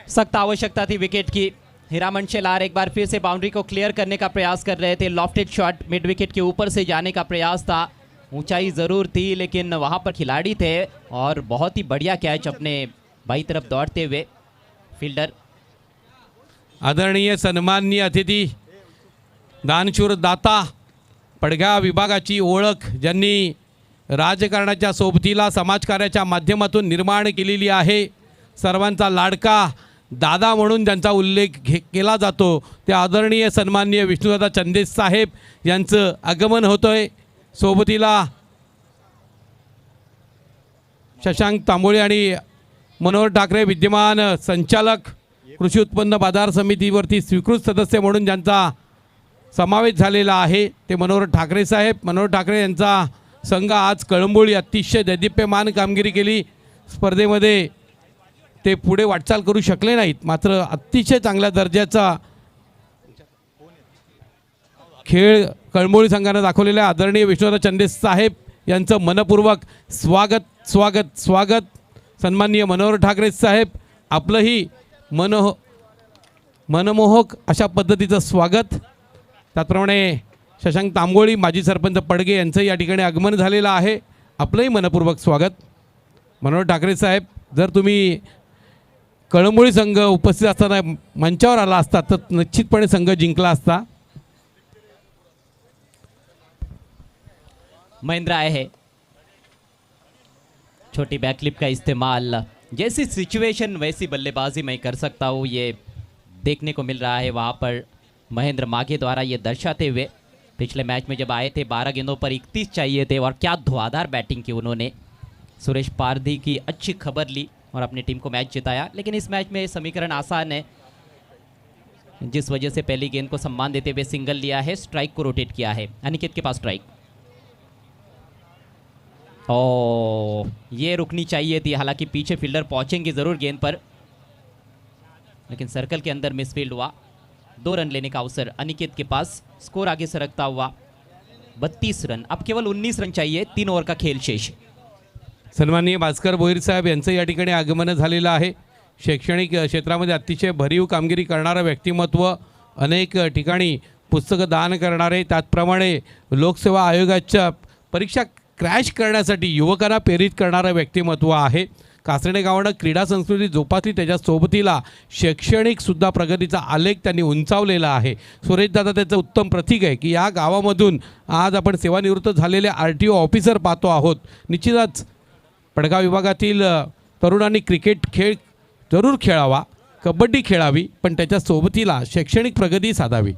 सख्त आवश्यकता थी विकेट की। हीरामन शेलार एक बार फिर से बाउंड्री को क्लियर करने का प्रयास कर रहे थे। लॉफ्टेड शॉट मिड विकेट के ऊपर से जाने का प्रयास था। ऊंचाई ज़रूर थी लेकिन वहां पर खिलाड़ी थे और बहुत ही बढ़िया कैच अपने बाई तरफ दौड़ते हुए फील्डर। आदरणीय सन्माननीय अतिथि दानशूर दाता, पडघा विभागाची ओळख ज्यांनी राजकारणाच्या सोबतीला समाजकार्याच्या माध्यमातून निर्माण केलेली आहे, सर्वांचा लाडका दादा म्हणून ज्यांचा उल्लेख केला जातो, ते आदरणीय सन्माननीय विष्णुदादा चंदेस साहेब यांचं आगमन होतंय. सोबतीला शशांक तांबोळे आणि मनोहर ठाकरे विद्यमान संचालक, कृषी उत्पन्न बाजार समितीवरती स्वीकृत सदस्य म्हणून ज्यांचा समावेश झालेला आहे ते मनोहर ठाकरे साहेब. मनोहर ठाकरे यांचा संघ आज कळंबोळी अतिशय दैदिप्यमान कामगिरी केली. स्पर्धेमध्ये ते पुढे वाटचाल करू शकले नाहीत, मात्र अतिशय चांगल्या दर्जाचा खेळ कळंबोळी संघानं दाखवलेला आहे. आदरणीय विष्णुदादा चंदेस साहेब यांचं मनपूर्वक स्वागत स्वागत स्वागत. सन्माननीय मनोहर ठाकरे साहेब आपलंही मनमोहक अशा पद्धतीचं स्वागत. त्याचप्रमाणे शशांक तांबोळी माजी सरपंच पडगे यांचं या ठिकाणी आगमन झालेलं आहे. आपलंही मनपूर्वक स्वागत. मनोहर ठाकरे साहेब, जर तुम्ही कळंबोळी संघ उपस्थित असताना मंचावर आला असता तर निश्चितपणे संघ जिंकला असता. महेंद्र आए है, छोटी बैकलिप का इस्तेमाल, जैसी सिचुएशन वैसी बल्लेबाजी मैं कर सकता हूँ, ये देखने को मिल रहा है वहाँ पर महेंद्र माघे द्वारा ये दर्शाते हुए. पिछले मैच में जब आए थे 12 गेंदों पर 31 चाहिए थे और क्या धुआंधार बैटिंग की उन्होंने. सुरेश पारधी की अच्छी खबर ली और अपनी टीम को मैच जिताया. लेकिन इस मैच में समीकरण आसान है, जिस वजह से पहली गेंद को सम्मान देते हुए सिंगल लिया है, स्ट्राइक को रोटेट किया है. अनिकेत के पास स्ट्राइक, और ये रुकनी चाहिए थी. हालांकि पीछे फील्डर पहुंचेंगे ज़रूर गेंद पर, लेकिन सर्कल के अंदर मिसफील्ड हुआ. 2 रन लेने का अवसर अनिकेत के पास. स्कोर आगे सरकता हुआ 32 रन. अब केवल 19 रन चाहिए. 3 ओवर का खेल शेष. सन्माननीय भास्कर भोईर साहेब यांचं या ठिकाणी आगमन झालेलं आहे. शैक्षणिक क्षेत्रामध्ये अतिशय भरीव कामगिरी करणारं व्यक्तिमत्व, अनेक ठिकाणी पुस्तकं दान करणारे, त्याचप्रमाणे लोकसेवा आयोगाच्या परीक्षा क्रॅश करण्यासाठी युवकांना प्रेरित करणारं व्यक्तिमत्व आहे. कासरणे गावानं क्रीडा संस्कृती जोपासली, त्याच्या सोबतीला शैक्षणिकसुद्धा प्रगतीचा आलेख त्यांनी उंचावलेला आहे. सुरेशदादा त्याचं उत्तम प्रतीक आहे की या गावामधून आज आपण सेवानिवृत्त झालेले RTO ऑफिसर पाहतो आहोत. निश्चितच पडगाव विभागातील तरुणांनी क्रिकेट खेळ जरूर खेळावा, कबड्डी खेळावी, पण त्याच्या सोबतीला शैक्षणिक प्रगती साधावी.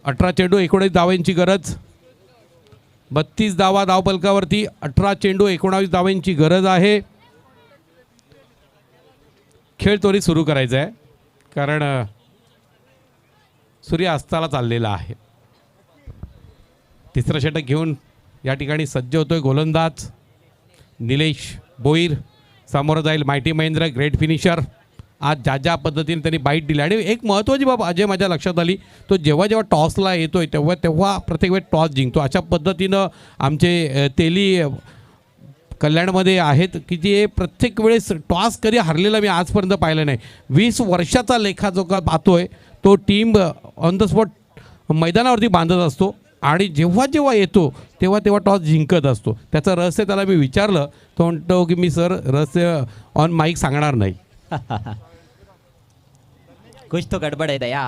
18 चेंडू 19 धावांची गरज. 32 धावा धावफलकावरती. 18 चेंडू 19 धावांची गरज आहे. खेळ त्वरित सुरू करायचा आहे, कारण सूर्य अस्ताला चाललेला आहे. तिसरं षटक घेऊन या ठिकाणी सज्ज होतोय गोलंदाज निलेश बोईर. समोर जाईल मायटी महेंद्र, ग्रेट फिनिशर. आज ज्या पद्धतीने त्यांनी बाईट दिली. आणि एक महत्त्वाची बाब अजय माझ्या लक्षात आली, तो जेव्हा टॉसला येतोय तेव्हा प्रत्येक वेळ टॉस जिंकतो. अशा पद्धतीनं आमचे तेली कल्याणमध्ये आहेत की जे प्रत्येक वेळेस टॉस कधी हरलेला मी आजपर्यंत पाहिलं नाही. 20 वर्षाचा लेखाजोखा पाहतोय तो टीम ऑन द स्पॉट मैदानावरती बांधत असतो आणि जेव्हा येतो तेव्हा टॉस जिंकत असतो. त्याचं रहस्य त्याला मी विचारलं, तो म्हणतो की मी सर रहस्य ऑन माईक सांगणार नाही. कुछ तो गड़बड़ है दया.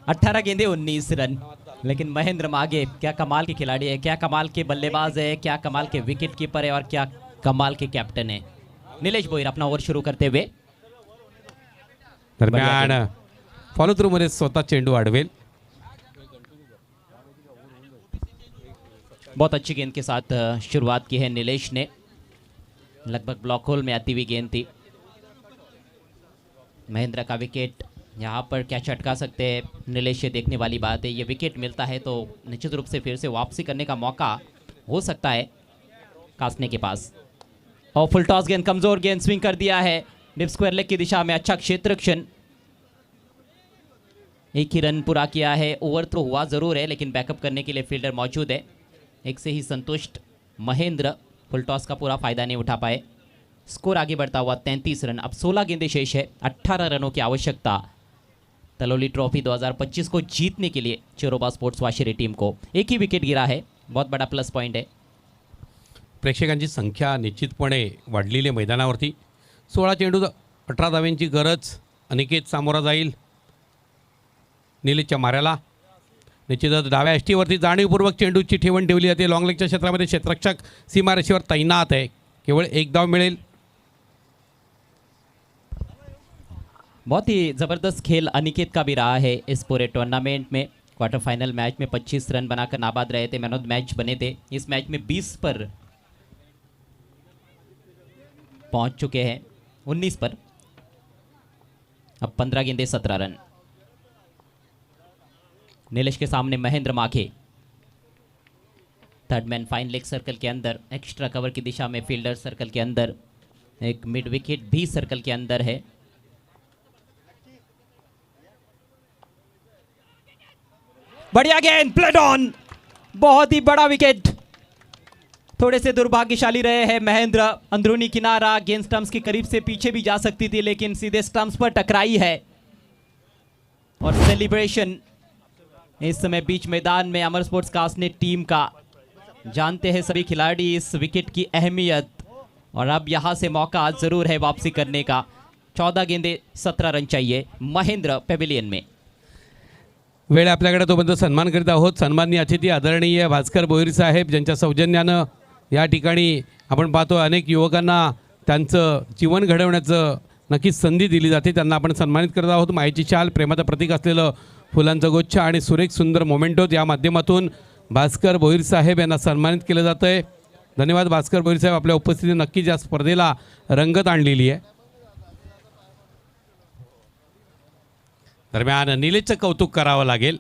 18 गेंदे 19 रन. लेकिन महेंद्र माघे क्या कमाल के खिलाड़ी है, क्या कमाल के बल्लेबाज है, क्या कमाल के विकेट कीपर है और क्या कमाल के कैप्टन है. निलेश बोईर अपना ओव्हर सुरू करते हुए. दरम्यान फॉलो थ्रू मध्ये स्वतः चेंडू अडवेल. बहुत अच्छी गेंद के साथ शुरुआत की है नीलेश ने. लगभग ब्लॉक होल में आती हुई गेंद थी. महेंद्र का विकेट यहाँ पर क्या चटका सकते हैं नीलेश, से देखने वाली बात है. ये विकेट मिलता है तो निश्चित रूप से फिर से वापसी करने का मौका हो सकता है कासने के पास. और फुल टॉस गेंद, कमजोर गेंद, स्विंग कर दिया है डिप स्क्वायर लेग की दिशा में. अच्छा क्षेत्ररक्षण. एक ही रन पूरा किया है. ओवर थ्रो हुआ जरूर है, लेकिन बैकअप करने के लिए फील्डर मौजूद है. एक से ही संतुष्ट महेंद्र फुल टॉस का पूरा फायदा नहीं उठा पाए. स्कोर आगे बढ़ता हुआ 33 रन. अब 16 गेंदें शेष है. 18 रनों की आवश्यकता तलोली ट्रॉफी 2025 को जीतने के लिए चेरोबा स्पोर्ट्स वाशिरे टीम को. एक ही विकेट गिरा है, बहुत बड़ा प्लस पॉइंट है. प्रेक्षकांची संख्या निश्चितपणे वाढलेली आहे मैदानावरती. 16 चेंडू 18 धावांची गरज. अनिकेत सामोरा जाईल. निलेशच्या माऱ्याला. निश्चितच डाव्या एष्टीवरती जाणीवपूर्वक चेंडूची ठेवण ठेवली जाते. लॉंग लेगच्या क्षेत्रामध्ये क्षेत्ररक्षक सीमारेषेवर तैनात आहे. केवळ एक धाव मिळेल. बहुत ही ज़बरदस्त खेल अनिकेत का भी रहा है इस पूरे टूर्नामेंट में। क्वार्टर फाइनल मैच में 25 रन बनाकर नाबाद रहे थे, मैन ऑफ द मैच बने थे। इस मैच में 20 पर पहुंच चुके हैं, 19 पर। अब 15 गेंदे 17 रन। नीलेश के सामने Mahendra Maghe, third man fine leg circle के अंदर, एक्स्ट्रा कवर की दिशा में फील्डर सर्कल के अंदर, एक मिड विकेट भी सर्कल के अंदर है। बढ़िया गेंद, प्लेड ऑन, बहुत ही बड़ा विकेट। थोड़े से दुर्भाग्यशाली रहे हैं महेंद्र। अंदरूनी किनारा, गेंद स्टंप्स के करीब से पीछे भी जा सकती थी, लेकिन सीधे स्टंप्स पर टकराई है। और सेलिब्रेशन इस समय बीच मैदान में अमर स्पोर्ट्स कास्ने टीम का। जानते हैं सभी खिलाड़ी इस विकेट की अहमियत, और अब यहां से मौका जरूर है वापसी करने का। 14 गेंदे 17 रन चाहिए महेंद्र पेविलियन में। वेळ आपल्याकडे तोपर्यंत सन्मान करीत आहोत. सन्माननीय अतिथी आदरणीय भास्कर भोईर साहेब, ज्यांच्या सौजन्यानं या ठिकाणी आपण पाहतो अनेक युवकांना त्यांचं जीवन घडवण्याचं नक्कीच संधी दिली जाते. त्यांना आपण सन्मानित करत आहोत. मायेची शाल, प्रेमाचं प्रतीक असलेलं फुलांचा गुच्छ आणि सुरेख सुंदर मोमेंटो या माध्यमातून भास्कर भोईर साहेब यांना सन्मानित केलं जातं आहे. धन्यवाद भास्कर भोईर साहेब, आपल्या उपस्थितीने नक्कीच या स्पर्धेला रंगत आणलेली आहे. दरम्यान निलेशचं कौतुक करावं लागेल.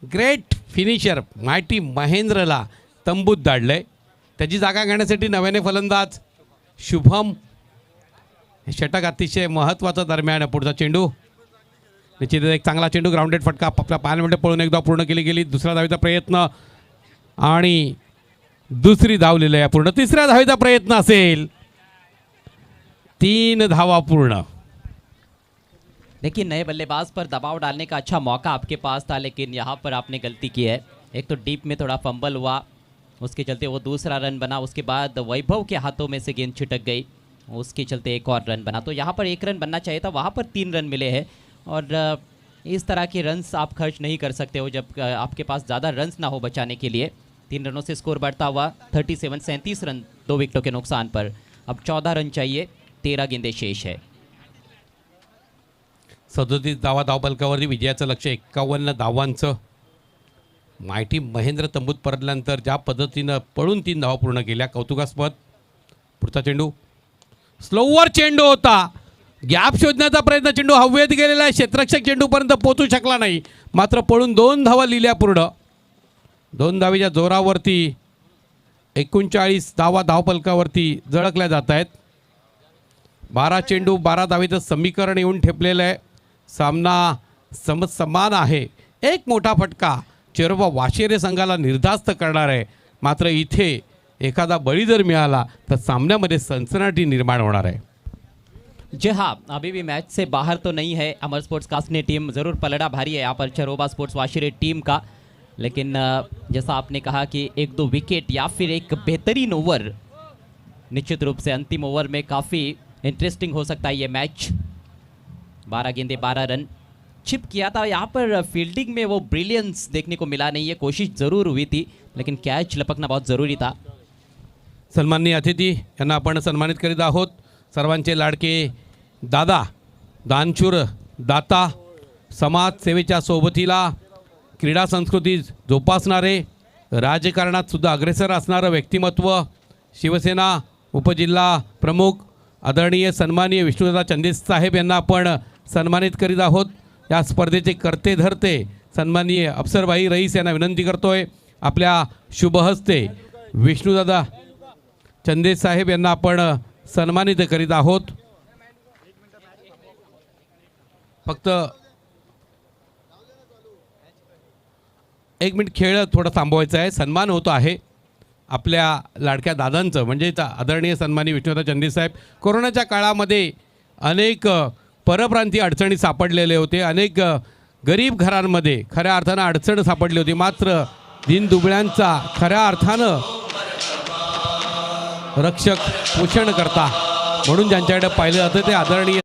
ग्रेट फिनिशर मायटी महेंद्रला तंबूत धाडलंय. त्याची जागा घेण्यासाठी नव्याने फलंदाज शुभम. हे षटक अतिशय महत्त्वाचं. दरम्यान पुढचा चेंडू, निश्चितच एक चांगला चेंडू, ग्राउंडेड फटका. आपल्या 5 मिनिटं पळून एक धाव पूर्ण केली गेली. दुसरा धावेचा प्रयत्न आणि दुसरी धाव लिहिलं आहे पूर्ण. तिसऱ्या धावेचा प्रयत्न असेल. 3 धावा पूर्ण. देखिए, नए बल्लेबाज पर दबाव डालने का अच्छा मौका आपके पास था, लेकिन यहाँ पर आपने गलती की है। एक तो डीप में थोड़ा फंबल हुआ, उसके चलते वो दूसरा रन बना। उसके बाद वैभव के हाथों में से गेंद छिटक गई, उसके चलते एक और रन बना। तो यहाँ पर 1 रन बनना चाहिए था, वहाँ पर 3 रन मिले हैं। और इस तरह के रन्स आप खर्च नहीं कर सकते हो जब आपके पास ज़्यादा रन्स ना हो बचाने के लिए। 3 रनों से स्कोर बढ़ता हुआ 37 रन 2 विकेटों के नुकसान पर। अब 14 रन चाहिए, 13 गेंदे शेष है। 37 धावा धावफलकावरती विजयाचं लक्ष 51 धावांचं. मायटी महेंद्र तंबूत परतल्यानंतर ज्या पद्धतीनं पळून 3 धावा पूर्ण केल्या, कौतुकास्पद. पुढचा चेंडू स्लोवर चेंडू होता. गॅप शोधण्याचा प्रयत्न, चेंडू हवेत गेलेला आहे. क्षेत्ररक्षक चेंडूपर्यंत पोहोचू शकला नाही, मात्र पळून 2 धावा लिहिल्या पूर्ण. 2 धावेच्या जोरावरती 39 धावा धावफलकावरती झळकल्या जात आहेत. 12 चेंडू 12 धावेचं समीकरण येऊन ठेपलेलं आहे. सामना समान आहे. एक मोठा फटका चेरोबा वाशेरे संघाला निर्धास्त करणार आहे, मात्र इथे एखादा बळी जर मिळाला तर सामन्यामध्ये सनसनाटी निर्माण होणार आहे. जी हाँ, अभी भी मैच से बाहर तो नहीं है अमर स्पोर्ट्स कास्ने टीम। ज़रूर पलड़ा भारी है यहाँ पर चरोबा स्पोर्ट्स वाशिरे टीम का, लेकिन जैसा आपने कहा कि 1-2 विकेट या फिर एक बेहतरीन ओवर, निश्चित रूप से अंतिम ओवर में काफ़ी इंटरेस्टिंग हो सकता है ये मैच। 12 गेंदे 12 रन चिप किया था। यहाँ पर फील्डिंग में वो ब्रिलियंस देखने को मिला नहीं है। कोशिश ज़रूर हुई थी, लेकिन कैच लपकना बहुत ज़रूरी था। सन्माननीय अतिथी यांना आपण सन्मानित करीत आहोत. सर्वांचे लाडके दादा, दानशूर दाता, समाजसेवेच्या सोबतीला क्रीडा संस्कृती जोपासणारे, राजकारणात सुद्धा अग्रेसर असणारं व्यक्तिमत्व, शिवसेना उपजिल्हा प्रमुख आदरणीय सन्माननीय विष्णुदादा चंदेस साहेब यांना आपण सन्मानित करीत आहोत. या स्पर्धेचे करते धरते सन्माननीय अफसरबाई रईस यांना विनंती करतोय, आपल्या शुभ हस्ते विष्णुदादा चंदेस साहेब यांना आपण सन्मानित करीत आहोत. फक्त 1 मिनिट खेळ थोडा थांबवायचा आहे. सन्मान होतो आहे आपल्या लाडक्या दादांचं, म्हणजे आदरणीय सन्माननीय विष्णुदादा चंदेस साहेब. कोरोनाच्या काळामध्ये अनेक परप्रांतीय अडचणी सापडलेले होते. अनेक गरीब घरांमध्ये खऱ्या अर्थानं अडचण सापडली होती, मात्र दीनदुबळ्यांचा खऱ्या अर्थानं रक्षक पोषण करता म्हणून ज्यांच्याकडे पाहिलं जातं ते आदरणीय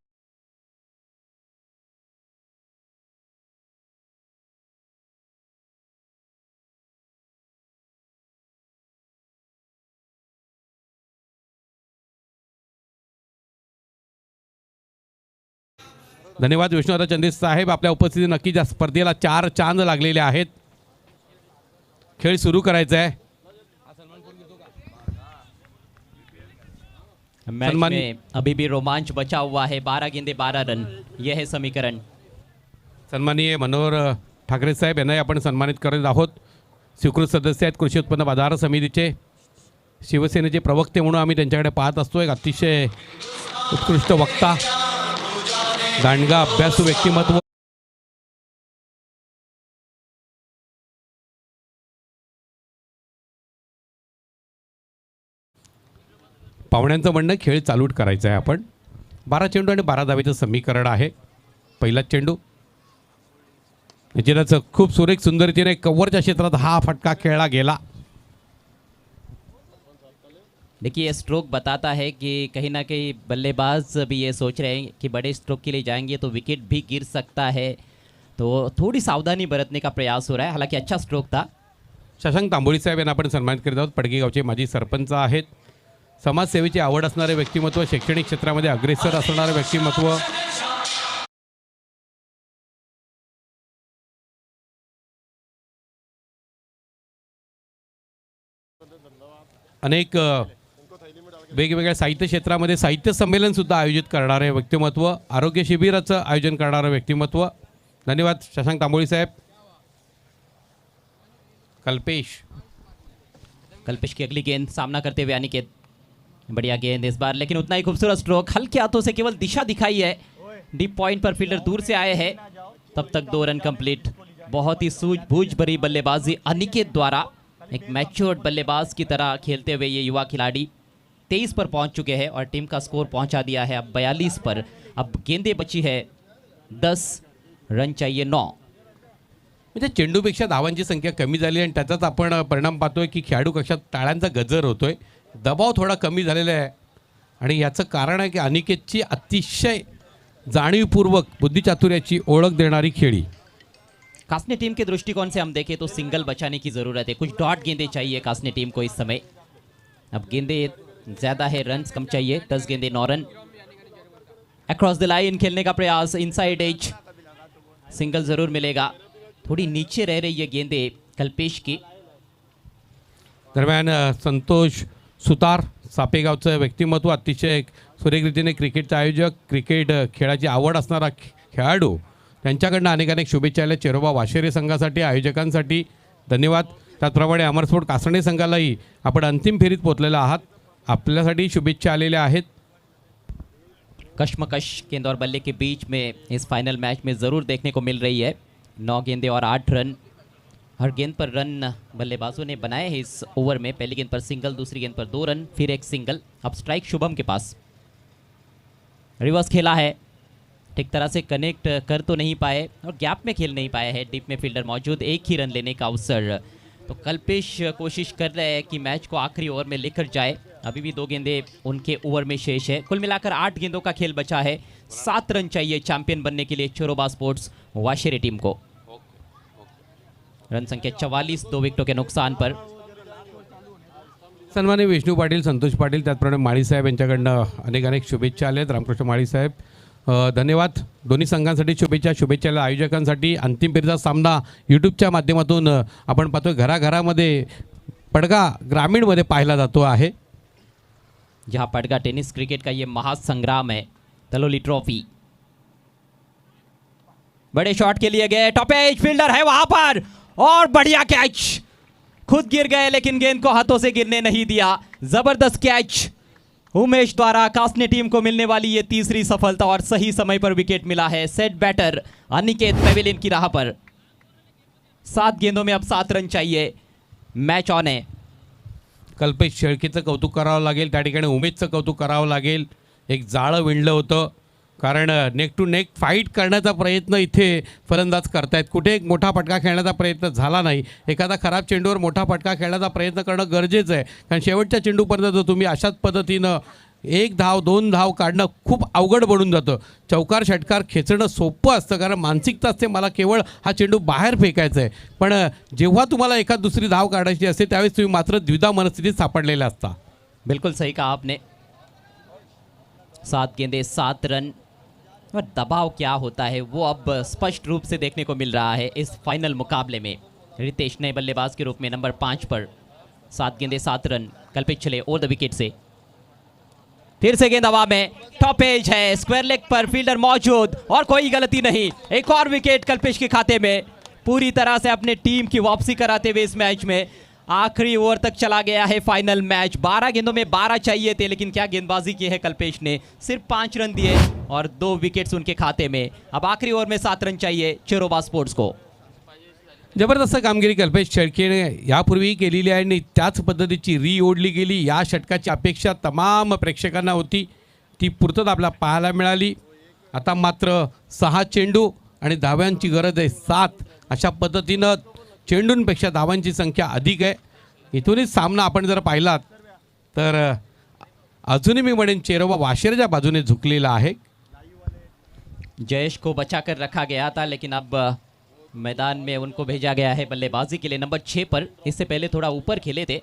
धन्यवाद विष्णुदादा चंदेल साहेब, आपल्या उपस्थिती नक्कीच या स्पर्धेला 4 चांद लागलेले आहेत. खेळ सुरू करायचा आहे. मैच सलमान- में अभी भी रोमांच बचा हुआ है. 12 गेंदे 12 रन, यह है समीकरण. सन्माननीय मनोहर ठाकरे साहेब यांनाही आपण सन्मानित करत आहोत. स्वीकृत सदस्य आहेत कृषी उत्पन्न बाजार समितीचे. शिवसेनेचे प्रवक्ते म्हणून आम्ही त्यांच्याकडे पाहत असतो. एक अतिशय उत्कृष्ट वक्ता, दांडगा अभ्यासू व्यक्तिमत्व. पाहुण्यांचं म्हणणं खेळ चालूट करायचं आहे आपण. 12 चेंडू आणि 12 धावेचं समीकरण आहे. पहिलाच चेंडू निश्चितच खूप सुरेख सुंदरतेने कव्हरच्या क्षेत्रात हा फटका खेळला गेला. देखिए ये स्ट्रोक बताता है कि कहीं ना कहीं बल्लेबाज भी ये सोच रहे हैं कि बड़े स्ट्रोक के लिए जाएंगे तो विकेट भी गिर सकता है, तो थोड़ी सावधानी बरतने का प्रयास हो रहा है. हालांकि अच्छा स्ट्रोक था. शशांक तांबोळी साहेब यांना आपण सन्मानित करीत आहोत. पडगी गावचे माजी सरपंच आहेत. समाजसेवेची आवड असणारे व्यक्तिमत्व, शैक्षणिक क्षेत्रामध्ये अग्रेसर असणारे व्यक्तिमत्व. अनेक वेगवेगळ्या साहित्य क्षेत्रामध्ये साहित्य संमेलन सुद्धा आयोजित करणारे व्यक्तिमत्व, आरोग्य शिबिराचं आयोजन करणारं व्यक्तिमत्व. धन्यवाद शशांक तांबोळी साहेब. कल्पेश की अगली गेंद सामना करते हुए अनिकेत. बढ़िया गेंद इस बार, लेकिन उतना ही खूबसूरत स्ट्रोक. हल्के हाथों से केवल दिशा दिखाई है. डीप पॉइंट पर फील्डर दूर से आए हैं. तब तक 2 रन कंप्लीट. बहुत ही सूझबूझ भरी बल्लेबाजी अनिकेत द्वारा. एक मैच्योर्ड बल्लेबाज की तरह खेलते हुए ये युवा खिलाड़ी 23 पर पहुंच चुके हैं और टीम का स्कोर पहुंचा दिया है अब 42 पर. अब गेंदें बची है 10, रन चाहिए 9. म्हणजे चेंडूपेक्षा धावांची संख्या कमी झाली आणि त्याचाच आपण परिणाम पाहतोय की खेळाडू कक्षात टाळ्यांचा गजर होतोय. दबाव थोडा कमी झालेला आहे आणि याचं कारण आहे की अनिकेतची अतिशय जाणीवपूर्वक बुद्धिचातुर्याची ओळख देणारी खेळी. कासने टीम के दृष्टिकोण से हम देखें तो सिंगल बचाने की ज़रूरत है. कुछ डॉट गेंदे चाहिए कासने टीम को इस समय. अब गेंदे ज़्यादा है, रन्स कम चाहिए. 10 गेंदे 9 रन. अक्रॉस द लाइन खेलने का प्रयास, इनसाइड एज, सिंगल ज़रूर मिलेगा. थोड़ी नीचे रह रही है गेंदे कल्पेश की. दरम्यान संतोष सुतार, सापेगावचं व्यक्तिमत्व, अतिशय सुरेख रीतीने क्रिकेटचा आयोजक, क्रिकेट खेळाची आवड असणारा खेळाडू, त्यांच्याकडनं अनेक शुभेच्छा आल्या चेरोबा वाशेरे संघासाठी, आयोजकांसाठी धन्यवाद. त्याचप्रमाणे अमरस्पोर्ट कासणे संघालाही आपण अंतिम फेरीत पोहोचलेला आहात, आपल्यासाठी शुभेच्छा आलेल्या आहेत. कश्मकश गेंद और बल्ले के बीच में इस फाइनल मैच में ज़रूर देखने को मिल रही है. 9 गेंदे और 8 रन. हर गेंद पर रन बल्लेबाजों ने बनाए हैं इस ओवर में. पहली गेंद पर सिंगल, दूसरी गेंद पर 2 रन, फिर एक सिंगल. अब स्ट्राइक शुभम के पास. रिवर्स खेला है, ठीक तरह से कनेक्ट कर तो नहीं पाए और गैप में खेल नहीं पाए हैं. डीप में फील्डर मौजूद, एक ही रन लेने का अवसर. तो कल्पेश कोशिश कर रहे हैं कि मैच को आखिरी ओवर में लेकर जाए. अभी भी 2 गेंदे उनके ओवर में शेष है. कुल मिलाकर 8 गेंदों का खेल बचा है. 7 रन चाहिए चैंपियन बनने के लिए चोरोबा स्पोर्ट्स वाशेरे टीम को. रन संख्या 44, 2 विकेटों के नुकसान पर. सन्माननीय विष्णू पाटील, संतोष पाटील, त्याचप्रमाणे माळी साहेब यांच्याकडनं अनेक शुभेच्छा आल्यात. रामकृष्ण माळी साहेब धन्यवाद. दोन्ही संघांसाठी शुभेच्छा. शुभेच्छा आयोजकांसाठी. अंतिम फेरीचा सामना यूट्यूबच्या माध्यमातून आपण पाहतोय, घराघरामध्ये पडगा ग्रामीणमध्ये पाहिला जातो आहे. जहां पडगा टेनिस क्रिकेट का ये महासंग्राम है. तलोली ट्रॉफी. बड़े शॉट के लिए गए, टॉप एज फील्डर है वहां पर और बढ़िया कैच. खुद गिर गए लेकिन गेंद को हाथों से गिरने नहीं दिया. जबरदस्त कैच उमेश द्वारा. कासने टीम को मिलने वाली ये तीसरी सफलता और सही समय पर विकेट मिला है. सेट बैटर अनिकेत पेविलियन की राह पर. 7 गेंदों में अब 7 रन चाहिए. मैच ऑन है. कल्पेश शेळकेचं कौतुक करावं लागेल, त्या ठिकाणी उमेशचं कौतुक करावं लागेल. एक जाळं विणलं होतं, कारण नेक टू नेक फाईट करण्याचा प्रयत्न इथे फलंदाज करतायत. कुठे एक मोठा फटका खेळण्याचा प्रयत्न झाला नाही. एखादा खराब चेंडूवर मोठा फटका खेळण्याचा प्रयत्न करणं गरजेचं आहे, कारण शेवटच्या चेंडूपर्यंत जर तुम्ही अशाच पद्धतीनं 1 धाव 2 धाव काढणं खूप अवघड बनून जातं. चौकार षटकार खेचणं सोपं असतं, कारण मानसिकता असते मला केवळ हा चेंडू बाहेर फेकायचा आहे. पण जेव्हा तुम्हाला एखाद दुसरी धाव काढायची असते त्यावेळेस तुम्ही मात्र द्विधा मनस्थितीत सापडलेले असता. बिल्कुल सही कहा आपने. 7 गेंदे 7 रन. और दबाव क्या होता है वो अब स्पष्ट रूप से देखने को मिल रहा है इस फाइनल मुकाबले में। रितेश नए बल्लेबाज के रूप में नंबर 5 पर, 7 गेंदे 7 रन। कल्पेश चले ओवर द विकेट से, फिर से गेंद हवा में, टॉप एज है, स्क्वायर लेग पर फील्डर मौजूद और कोई गलती नहीं। एक और विकेट कल्पेश के खाते में, पूरी तरह से अपने टीम की वापसी कराते हुए इस मैच में आखिरी ओवर तक चला गया है फाइनल मैच। 12 गेंदों में 12 चाहिए थे, लेकिन क्या गेंदबाजी की है कल्पेश ने, सिर्फ 5 रन दिए और 2 विकेट्स उनके खाते में। अब आखिरी ओवर में 7 रन चाहिए चेरोबा स्पोर्ट्स को। जबरदस्त कामगिरी कल्पेश शेळकेने यापूर्वी केलेली आहे आणि त्याच पद्धतीची ओढली गेली। या षटकाची अपेक्षा तमाम प्रेक्षकांना होती, ती पूर्तता आपल्याला पाहायला मिळाली। आता मात्र 6 चेंडू आणि धाव्यांची गरज आहे 7। अशा पद्धतीनं चेंडूंपेक्षा धावांची संख्या अधिक आहे। इथूनच सामना आपण जर पाहिलात तर अजूनही मी म्हणेन चेरोबा वाशेरच्या बाजूने झुकलेला आहे। जयेश को बचाकर रखा गया था, लेकिन अब मैदान में उनको भेजा गया है बल्लेबाजी के लिए नंबर 6 पर। इससे पहले थोड़ा ऊपर खेले थे,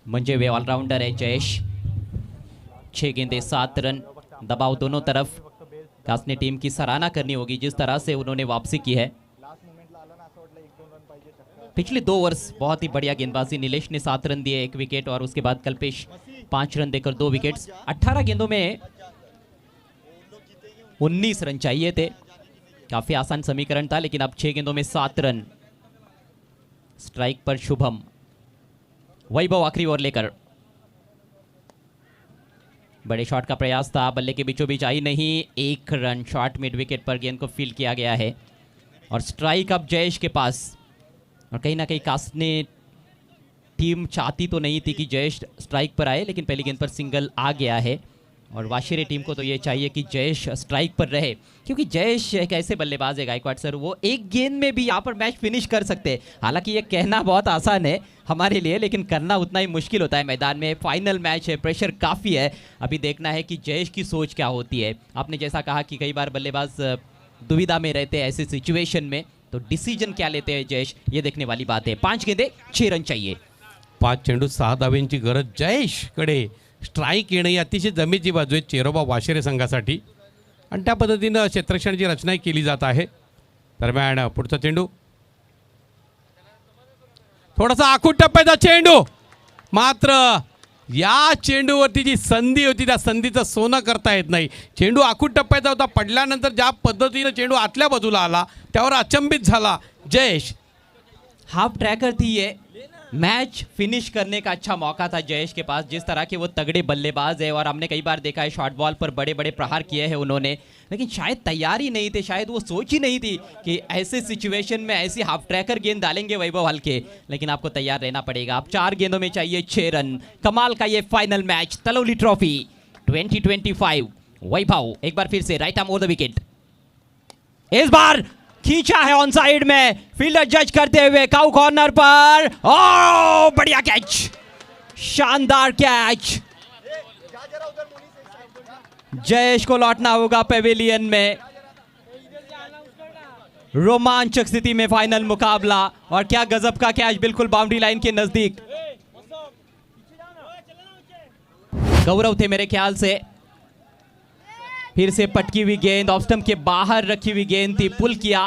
म्हणजे वे ऑलराउंडर है जयेश। 6 गेंदे 7 रन, दबाव दोनों तरफ। कासने टीम की सराहना करनी होगी जिस तरह से उन्होंने वापसी की है। पिछले 2 ओवर्स बहुत ही बढ़िया गेंदबाजी। नीलेश ने 7 रन दिए, 1 विकेट, और उसके बाद कल्पेश 5 रन देकर 2 विकेट्स। 18 गेंदों में 19 रन चाहिए थे, काफी आसान समीकरण था, लेकिन अब 6 गेंदों में 7 रन। स्ट्राइक पर शुभम। वैभव आखिरी ओवर लेकर, बड़े शॉट का प्रयास था, बल्ले के बीचों बीच आई नहीं। 1 रन शॉट मिड विकेट पर गेंद को फील्ड किया गया है और स्ट्राइक अब जयेश के पास। और कहीं ना कहीं कासने टीम चाहती तो नहीं थी कि जयेश स्ट्राइक पर आए, लेकिन पहली गेंद पर सिंगल आ गया है। और वाशिरे टीम को तो ये चाहिए कि जयेश स्ट्राइक पर रहे, क्योंकि जयेश एक ऐसे बल्लेबाज है गायकवाड़ सर, वो एक गेंद में भी यहाँ पर मैच फिनिश कर सकते हैं। हालांकि ये कहना बहुत आसान है हमारे लिए, लेकिन करना उतना ही मुश्किल होता है मैदान में। फाइनल मैच है, प्रेशर काफ़ी है। अभी देखना है कि जयेश की सोच क्या होती है। आपने जैसा कहा कि कई बार बल्लेबाज दुविधा में रहते हैं ऐसे सिचुएशन में, तो डिसीजन क्या लेते हैं जयेश, ये देखने वाली बात है। 5 गेंदे 6 रन चाहिए। 5 चेंडू 6 धाव्यांची गरज जयेशकडे। स्ट्राईक येणं ही अतिशय जमेची बाजू आहे चेरोबा वाशेरे संघासाठी, आणि त्या पद्धतीनं क्षेत्ररक्षणाची रचना केली जात आहे। दरम्यान पुढचा चेंडू थोडासा आखूड टप्प्याचा चेंडू, मात्र या चेंडूवरती जी संधी होती त्या संधीचं सोनं करता येत नाही। चेंडू आखूड टप्प्याचा होता, पडल्यानंतर ज्या पद्धतीनं चेंडू आतल्या बाजूला आला त्यावर अचंबित झाला जयेश। हाफ ट्रैकर थी ये, मैच फिनिश करने का अच्छा मौका था जयेश के पास। जिस तरह के वो तगड़े बल्लेबाज है और हमने कई बार देखा है शॉर्ट बॉल पर बड़े बड़े प्रहार किए हैं उन्होंने, लेकिन शायद तैयार ही नहीं थे, शायद वो सोच ही नहीं थी कि ऐसे सिचुएशन में ऐसी हाफ ट्रैकर गेंद डालेंगे वैभव हल्के। लेकिन आपको तैयार रहना पड़ेगा। अब 4 गेंदों में चाहिए 6 रन। कमाल का ये फाइनल मैच, तलौली ट्रॉफी 2025। वैभव एक बार फिर से right arm over the wicket, इस बार खींचा है ऑन साइड में, फील्डर जज करते हुए काउ कॉर्नर पर। ओ बढ़िया कैच, शानदार कैच। जयेश को लौटना होगा पेविलियन में। रोमांचक स्थिति में फाइनल मुकाबला, और क्या गजब का कैच, बिल्कुल बाउंड्री लाइन के नजदीक। गौरव थे मेरे ख्याल से। फिर से पटकी हुई गेंद, ऑफ स्टंप के बाहर रखी हुई गेंद थी, पुल किया।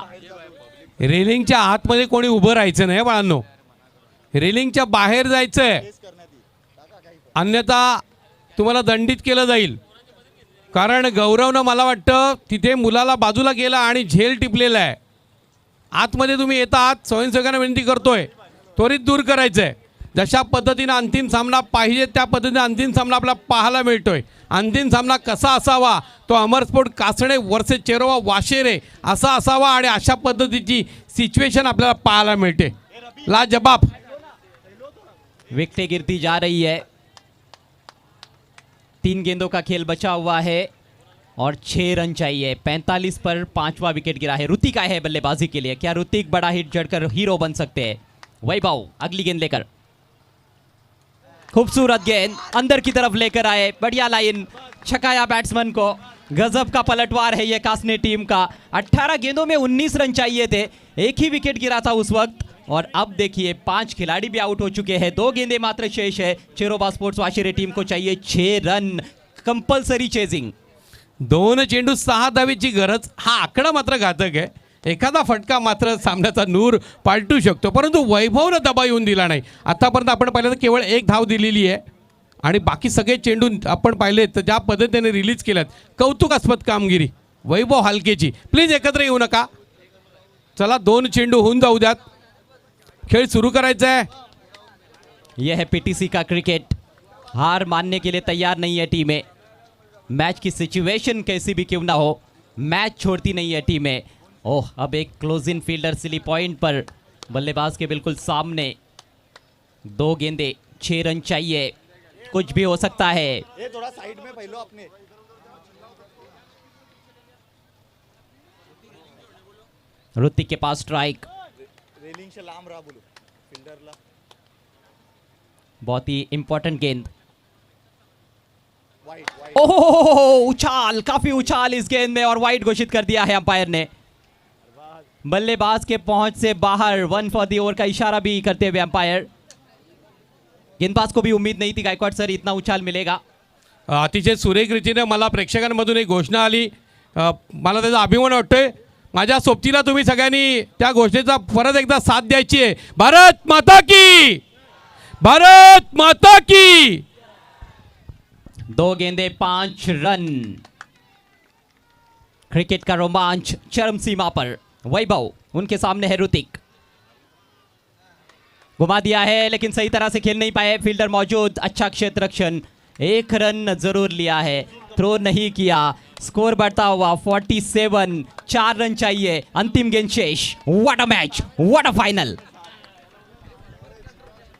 रेलिंगच्या आतमध्ये कोणी उभं राहायचं नाही बाळांनो, रेलिंगच्या बाहेर जायचंय, अन्यथा तुम्हाला दंडित केलं जाईल। कारण गौरवनं मला वाटतं तिथे मुलाला बाजूला गेला आणि झेल टिपलेला आहे। आतमध्ये तुम्ही येतात, स्वयंसेवकांना विनंती करतोय त्वरित दूर करायचंय। जशा पद्धतीने अंतिम सामना पाहिजे त्या पद्धतीने अंतिम सामना आपल्याला पाहायला मिळतोय। अंतिम सामना कसा असावा तो अमर स्पोर्ट कासणे वर्सेस चेरोबा वाशेरे असा असावा, आणि अशा पद्धतीची सिच्युएशन आपल्याला पाहायला मिळते। लाजवाब। विकेटें गिरती जा रही है, 3 गेंदों का खेल बचा हुआ है और 6 रन चाहिए। 45 पर 5वां विकेट गिरा है। ऋतिक आए है बल्लेबाजी के लिए, क्या ऋतिक बड़ा हिट जड़कर हीरो बन सकते हैं? वैभव अगली गेंद लेकर, खूबसूरत गेंद अंदर की तरफ लेकर आए, बढ़िया लाइन, छकाया बैट्समैन को। गजब का पलटवार है ये कासने टीम का। 18 गेंदों में 19 रन चाहिए थे, 1 ही विकेट गिरा था उस वक्त, और अब देखिए 5 खिलाड़ी भी आउट हो चुके हैं। 2 गेंदें मात्र शेष है। चेरोबा स्पोर्ट्स वाशिरे टीम को चाहिए 6 रन। Compulsory chasing. 2 चेंडू 6 धावेची गरज. हा आकडा मात्र घातक आहे. एखादा फटका मात्र सामन्याचा नूर पालटू शकतो, परंतु वैभवनं दबाव येऊन दिला नाही. आतापर्यंत आपण पाहिलं तर केवळ 1 धाव दिलेली आहे आणि बाकी सगळे चेंडू आपण पाहिले तर ज्या पद्धतीने रिलीज केल्यात, कौतुकास्पद कामगिरी वैभव हालकेची. प्लीज एकत्र येऊ नका. चला 2 चेंडू होऊन जाऊ द्यात. खेळ सुरू करायचा आहे. यह है पीटीसी का क्रिकेट. हार मानने के लिए तैयार नहीं है टीमें. मैच की सिचुएशन कैसी भी क्यों ना हो, मैच छोड़ती नहीं है टीमें. ओह, अब एक close in fielder silly point पर बल्लेबाज के बिल्कुल सामने. 2 गेंदे 6 रन चाहिए. कुछ भी हो सकता है. ये थोड़ा साइड में पहलो अपने. ऋतिक के पास स्ट्राइक. रेलिंग से लांब रहा बोलो फिल्डरला. बहुत ही इंपॉर्टेंट गेंद. Wide wide. ओह, उछाल, काफी उछाल इस गेंद में और वाइड घोषित कर दिया है अंपायर ने. बल्लेबाज के पहुंच से बाहर 1 फॉर दी ओवर का इशारा भी करते हुए अंपायर. गेंदबाज को भी उम्मीद नहीं थी गायकवाड सर इतना उछाल मिलेगा. अतिशय सुरेख रीतीने मला प्रेक्षकांमधून एक घोषणा आली. मला त्याचा अभिमान वाटतोय. माझ्या सोबतीला तुम्ही सगळ्यांनी त्या घोषणेचा परत एकदा साथ द्यायची आहे. भारत माता की, भारत माता की. 2 गेंदे 5 रन. क्रिकेट का रोमांच चरम सीमा पर. वैभव, उनके सामने है ऋतिक. घुमा दिया है लेकिन सही तरह से खेल नहीं पाए. फील्डर मौजूद. अच्छा क्षेत्र रक्षण. 1 रन जरूर लिया है, थ्रो नहीं किया. स्कोर बढ़ता हुआ 47. 4 रन चाहिए. अंतिम गेंद शेष. What a match, what a final.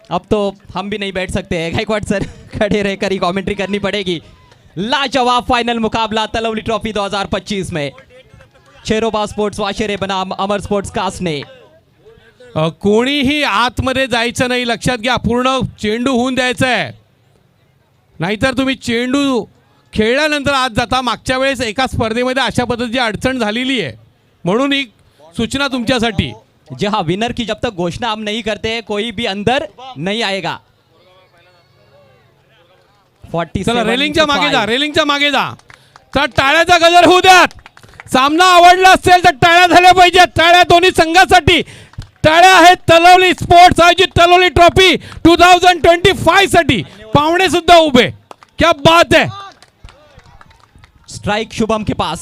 अब तो हम भी नहीं बैठ सकते हैं गायकवाड सर, खड़े रहकर ही कमेंट्री करनी पड़ेगी. लाजवाब फाइनल मुकाबला तलवली ट्रॉफी 2025 में. शेरोबा स्पोर्ट्स वाशेरे बनाम अमर स्पोर्ट्स कासने. कोणीही आतमध्ये जायचं नाही. लक्षात घ्या, पूर्ण चेंडू होऊन द्यायचा आहे, नाहीतर तुम्ही चेंडू खेळल्यानंतर आत जाता. मागच्या वेळेस एका स्पर्धेमध्ये अशा पद्धतीची अडचण झालेली आहे, म्हणून ही सूचना तुमच्यासाठी. जहां विनर की जब तक घोषणा हम नहीं करते कोई भी अंदर नहीं आएगा. 47 चला रेलिंगच्या to मागे 5. जा, रेलिंगच्या मागे जा. तर टाळ्याचा गजर होऊ द्यात. सामना आवडला असेल तर टाळ्या झाल्या पाहिजेत. टाळ्या दोन्ही संघासाठी. टाळ्या आहेत तलवली स्पोर्ट्स आयोजित तलवली ट्रॉफी 2025 साठी. पाहुणे सुद्धा उभे. क्या बात है. स्ट्राइक शुभम के पास.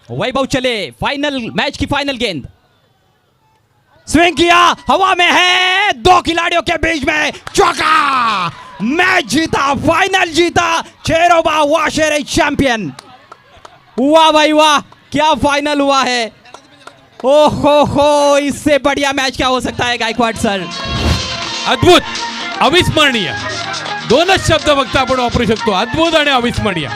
वैभव चले. फाइनल मैच की फाइनल गेंद. स्विंग किया, हवा में है. 2 खिलाड़ियों के बीच में चौका. मैच जीता, फाइनल जीता. शेरोबा वाशेरे चैंपियन. वाह भाई वाह, क्या फाइनल हुआ है. ओहो, इससे बढ़िया मैच क्या हो सकता है गायकवाड सर. अद्भुत, अविस्मरणीय. 2च शब्द फक्त आपण वापरू शकतो, अद्भुत आणि अविस्मरणीय.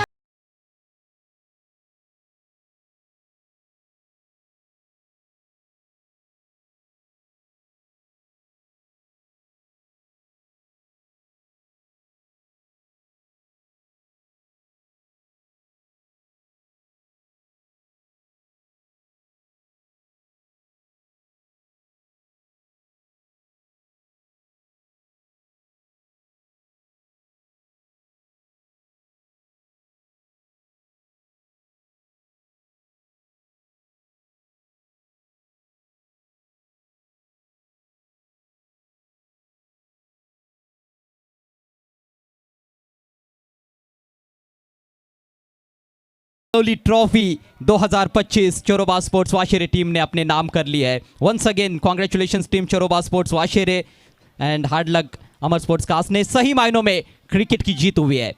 ट्रॉफी 2025 चोरोबा स्पोर्ट्स वाशेरे टीम ने अपने नाम कर लिया है. वंस अगेन कॉन्ग्रेचुलेशंस टीम चोरोबा स्पोर्ट्स वाशेरे and hard luck Amar sports कास्ट ने. सही मायनों में क्रिकेट की जीत हुई है.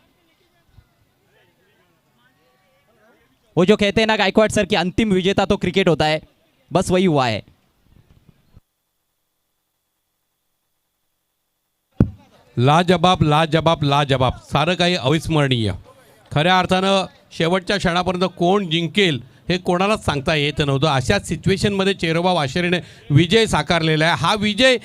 वो जो कहते हैं ना गायकवाड सर कि अंतिम विजेता तो क्रिकेट होता है, बस वही हुआ है. लाजबाब, लाजबाब, लाजबाब. सारं काही अविस्मरणीय. खऱ्या अर्थानं शेवटच्या क्षणापर्यंत कोण जिंकेल हे कोणालाच सांगता येत नव्हतं. अशा सिच्युएशनमध्ये चेरोबा वाशेरेने विजय साकारलेला आहे. हा विजय